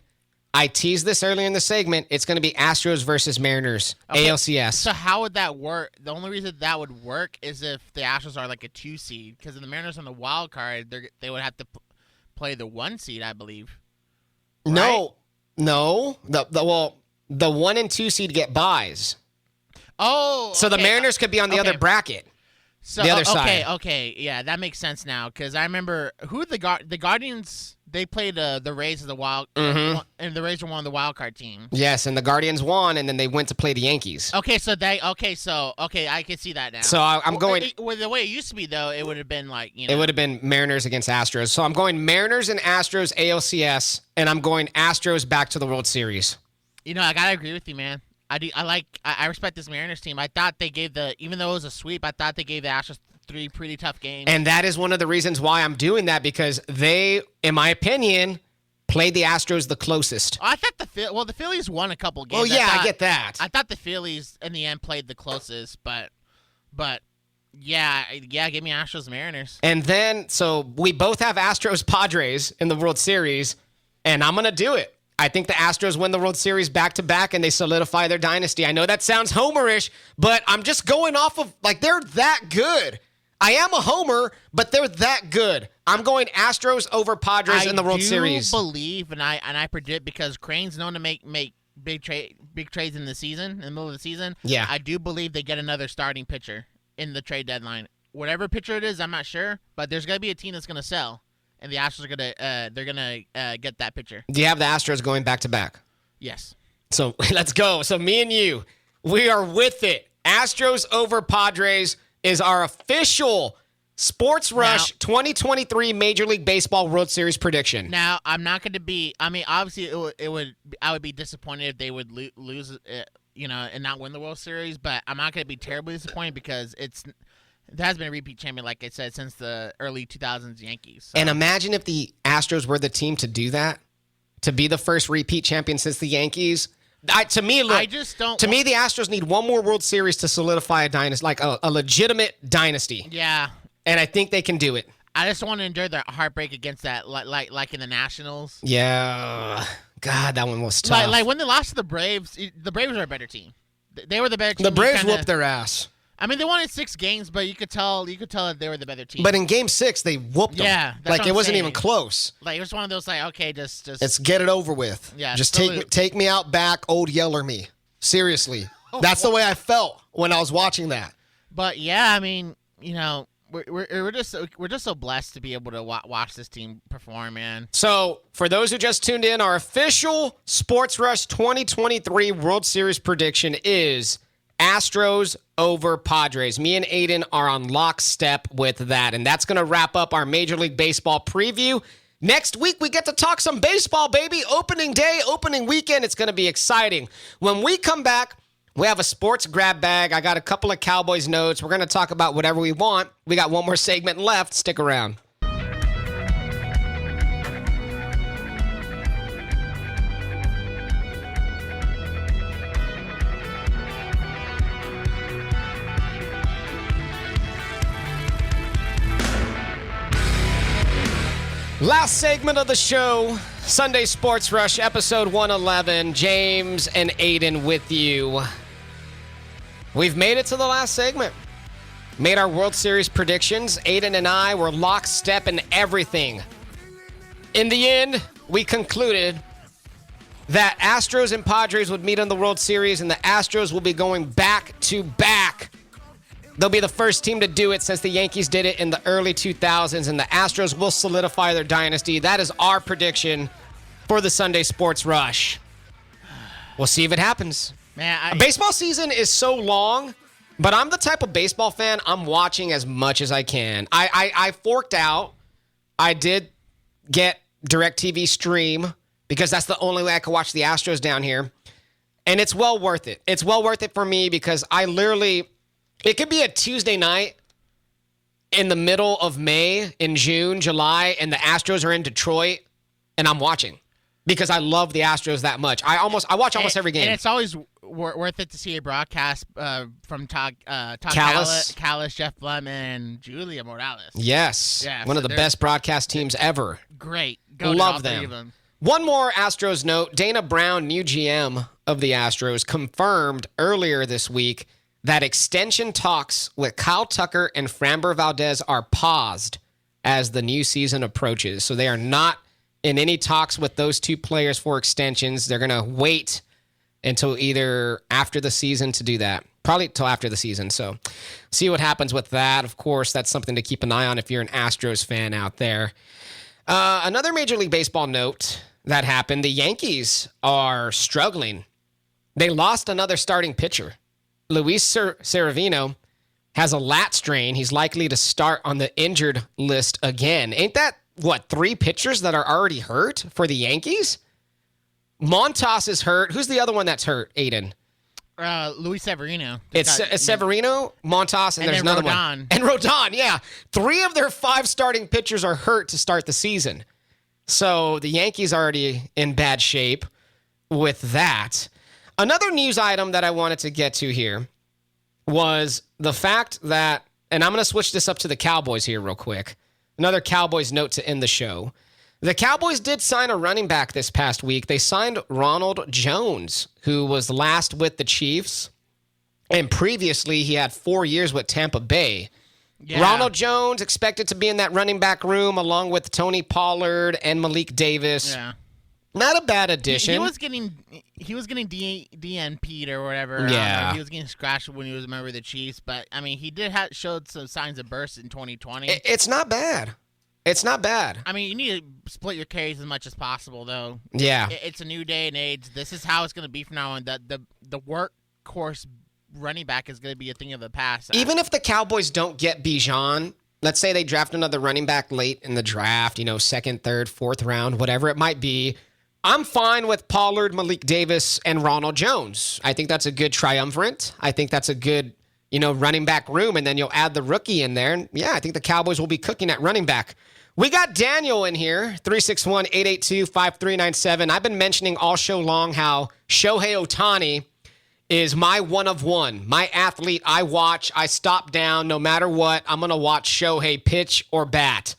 I teased this earlier in the segment. It's going to be Astros versus Mariners, ALCS. So how would that work? The only reason that would work is if the Astros are like a 2 seed, because if the Mariners on the wild card, they would have to play the 1 seed, I believe. Right? No. The 1 and 2 seed get buys. Oh, so the Mariners could be on the other bracket. So the other side. Okay, yeah, that makes sense now, because I remember the Guardians. They played the Rays as the wild, and the Rays were one of the wild card teams. Yes, and the Guardians won, and then they went to play the Yankees. I can see that now. So I'm going. The way it used to be, though, it would have been like It would have been Mariners against Astros. So I'm going Mariners and Astros ALCS, and I'm going Astros back to the World Series. I gotta agree with you, man. I respect this Mariners team. I thought they gave even though it was a sweep, I thought they gave the Astros 3 pretty tough games. And that is one of the reasons why I'm doing that, because they, in my opinion, played the Astros the closest. I thought the Phillies won a couple games. Oh, yeah, I get that. I thought the Phillies, in the end, played the closest, but Yeah, give me Astros Mariners. And then, so we both have Astros Padres in the World Series, and I'm going to do it. I think the Astros win the World Series back-to-back, and they solidify their dynasty. I know that sounds homerish, but I'm just going off of, like, they're that good. I am a homer, but they're that good. I'm going Astros over Padres in the World Series. I believe, and I predict, because Crane's known to make big trades in the middle of the season. Yeah. I do believe they get another starting pitcher in the trade deadline. Whatever pitcher it is, I'm not sure, but there's going to be a team that's going to sell. And the Astros are gonna get that pitcher. Do you have the Astros going back-to-back? Yes. So let's go. So me and you, we are with it. Astros over Padres is our official Sports Rush 2023 Major League Baseball World Series prediction. Now, I'm not going to be. I mean, obviously, I would be disappointed if they would lose, and not win the World Series. But I'm not going to be terribly disappointed because there has been a repeat champion, like I said, since the early 2000s Yankees. So. And imagine if the Astros were the team to do that, to be the first repeat champion since the Yankees. To me, the Astros need one more World Series to solidify a dynasty, like a legitimate dynasty. Yeah. And I think they can do it. I just don't want to endure the heartbreak against that, like in the Nationals. Yeah. God, that one was tough. Like when they lost to the Braves were a better team. They were the better team. The Braves whooped their ass. I mean, they won in 6 games, but you could tell that they were the better team. But in Game 6, they whooped them. Yeah, like it wasn't even close. Like it was one of those, like, okay, just let's get it over with. Yeah, just take me out back, old Yeller me. Seriously, that's the way I felt when I was watching that. But yeah, I mean, we're just so blessed to be able to watch this team perform, man. So for those who just tuned in, our official Sports Rush 2023 World Series prediction is Astros over Padres. Me and Adin are on lockstep with that. And that's going to wrap up our Major League Baseball preview. Next week, we get to talk some baseball, baby. Opening day, opening weekend. It's going to be exciting. When we come back, we have a sports grab bag. I got a couple of Cowboys notes. We're going to talk about whatever we want. We got one more segment left. Stick around. Last segment of the show, Sunday Sports Rush, episode 111. James and Adin with you. We've made it to the last segment. Made our World Series predictions. Adin and I were lockstep in everything. In the end, we concluded that Astros and Padres would meet in the World Series, and the Astros will be going back to back. They'll be the first team to do it since the Yankees did it in the early 2000s, and the Astros will solidify their dynasty. That is our prediction for the Sunday Sports Rush. We'll see if it happens. Man, baseball season is so long, but I'm the type of baseball fan, I'm watching as much as I can. I forked out. I did get DirecTV Stream because that's the only way I could watch the Astros down here, and it's well worth it. It's well worth it for me because I literally... It could be a Tuesday night in the middle of May, in June, July, and the Astros are in Detroit, and I'm watching because I love the Astros that much. I watch almost every game. And it's always worth it to see a broadcast from Todd Callis, Jeff Blum, and Julia Morales. Yes. Yeah, one of the best broadcast teams ever. Great. Love them. One more Astros note. Dana Brown, new GM of the Astros, confirmed earlier this week that extension talks with Kyle Tucker and Framber Valdez are paused as the new season approaches. So they are not in any talks with those two players for extensions. They're going to wait until either after the season to do that. Probably till after the season. So see what happens with that. Of course, that's something to keep an eye on if you're an Astros fan out there. Another Major League Baseball note that happened, the Yankees are struggling. They lost another starting pitcher. Luis Severino has a lat strain. He's likely to start on the injured list again. Ain't that, 3 pitchers that are already hurt for the Yankees? Montas is hurt. Who's the other one that's hurt, Adin? Luis Severino. It's Severino, Montas, and there's another one. And Rodon, yeah. 3 of their 5 starting pitchers are hurt to start the season. So the Yankees are already in bad shape with that. Another news item that I wanted to get to here was the fact that and I'm going to switch this up to the Cowboys here real quick. Another Cowboys note to end the show. The Cowboys did sign a running back this past week. They signed Ronald Jones, who was last with the Chiefs, and previously he had 4 years with Tampa Bay. Yeah. Ronald Jones expected to be in that running back room along with Tony Pollard and Malik Davis. Yeah. Not a bad addition. He was getting DNP'd or whatever. Yeah. He was getting scratched when he was a member of the Chiefs, but I mean, he did showed some signs of burst in 2020. It's not bad. It's not bad. I mean, you need to split your carries as much as possible, though. Yeah. It's a new day and age. This is how it's going to be from now on. The workhorse running back is going to be a thing of the past. Even if the Cowboys don't get Bijan, let's say they draft another running back late in the draft, second, third, fourth round, whatever it might be, I'm fine with Pollard, Malik Davis, and Ronald Jones. I think that's a good triumvirate. I think that's a good, running back room, and then you'll add the rookie in there. And yeah, I think the Cowboys will be cooking at running back. We got Daniel in here, 361-882-5397. I've been mentioning all show long how Shohei Ohtani is my one of one, my athlete I watch. I stop down no matter what. I'm going to watch Shohei pitch or bat.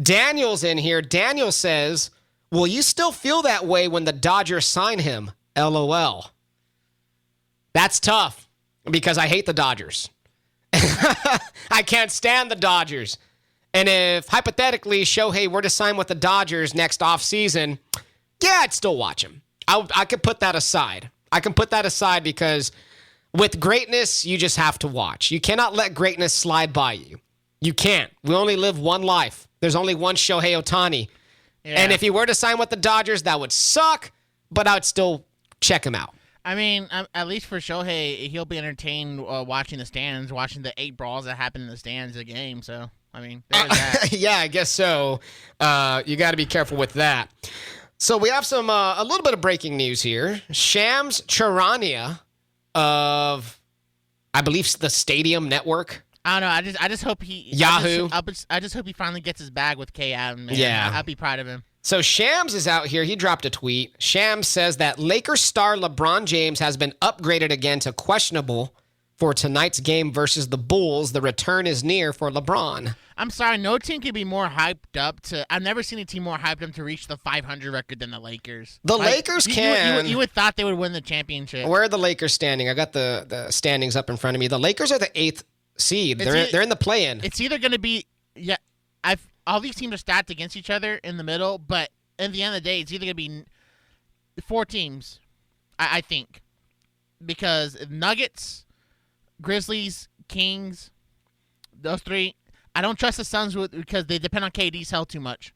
Daniel's in here. Daniel says, will you still feel that way when the Dodgers sign him? LOL. That's tough because I hate the Dodgers. I can't stand the Dodgers. And if, hypothetically, Shohei were to sign with the Dodgers next offseason, yeah, I'd still watch him. I could put that aside. I can put that aside because with greatness, you just have to watch. You cannot let greatness slide by you. You can't. We only live one life. There's only one Shohei Ohtani. Yeah. And if he were to sign with the Dodgers, that would suck, but I would still check him out. I mean, at least for Shohei, he'll be entertained watching the stands, watching the 8 brawls that happen in the stands of the game. So, I mean, there's that. Yeah, I guess so. You got to be careful with that. So we have some a little bit of breaking news here. Shams Charania of, I believe, the Stadium Network. I don't know. I just hope he Yahoo. I just hope he finally gets his bag with K. Adam. Man. Yeah, I'd be proud of him. So Shams is out here. He dropped a tweet. Shams says that Lakers star LeBron James has been upgraded again to questionable for tonight's game versus the Bulls. The return is near for LeBron. I'm sorry, no team could be more hyped up to. I've never seen a team more hyped up to reach the 500 record than the Lakers. The Lakers can. You would thought they would win the championship. Where are the Lakers standing? I got the standings up in front of me. The Lakers are the 8th seed. They're in the play-in. It's either going to be all these teams are stacked against each other in the middle, but at the end of the day, it's either going to be 4 teams, I think, because Nuggets, Grizzlies, Kings, those 3. I don't trust the Suns because they depend on KD's health too much.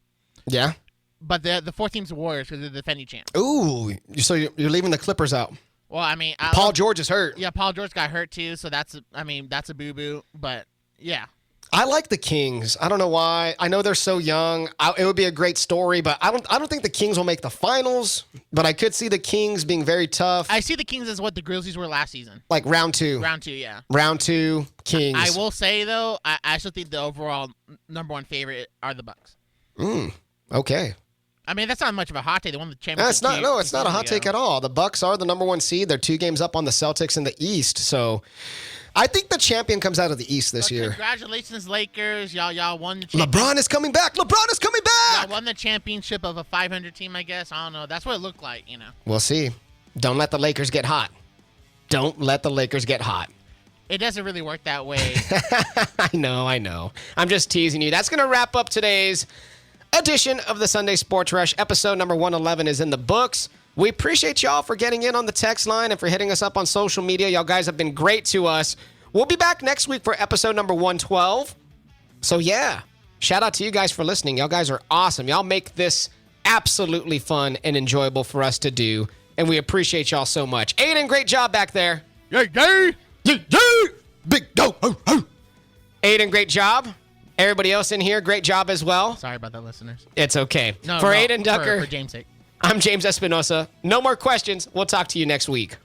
Yeah. But the 4th team's the Warriors because they're the defending champs. Ooh, so you're leaving the Clippers out. Well, I mean, Paul George is hurt. Yeah, Paul George got hurt too, so that's a boo-boo. But yeah, I like the Kings. I don't know why. I know they're so young. It would be a great story, but I don't think the Kings will make the finals. But I could see the Kings being very tough. I see the Kings as what the Grizzlies were last season. Like round 2. Round 2, yeah. Round 2, Kings. I will say though, I still think the overall number 1 favorite are the Bucks. Okay. I mean, that's not much of a hot take. They won the championship. It's not a hot take at all. The Bucks are the number 1 seed. They're 2 games up on the Celtics in the East. So I think the champion comes out of the East this year. Congratulations, Lakers. Y'all won the championship. LeBron is coming back. LeBron is coming back. Y'all won the championship of a 500 team, I guess. I don't know. That's what it looked like, We'll see. Don't let the Lakers get hot. Don't let the Lakers get hot. It doesn't really work that way. I know. I'm just teasing you. That's going to wrap up today's edition of the Sunday Sports Rush. Episode number 111 is in the books. We appreciate y'all for getting in on the text line and for hitting us up on social media. Y'all guys have been great to us. We'll be back next week for episode number 112. So yeah, shout out to you guys for listening. Y'all guys are awesome. Y'all make this absolutely fun and enjoyable for us to do. And we appreciate y'all so much. Aiden, great job back there. Yay! Big dog. Aiden, great job. Everybody else in here, great job as well. Sorry about that, listeners. It's okay. Aiden Ducker, for James' sake. I'm James Espinosa. No more questions. We'll talk to you next week.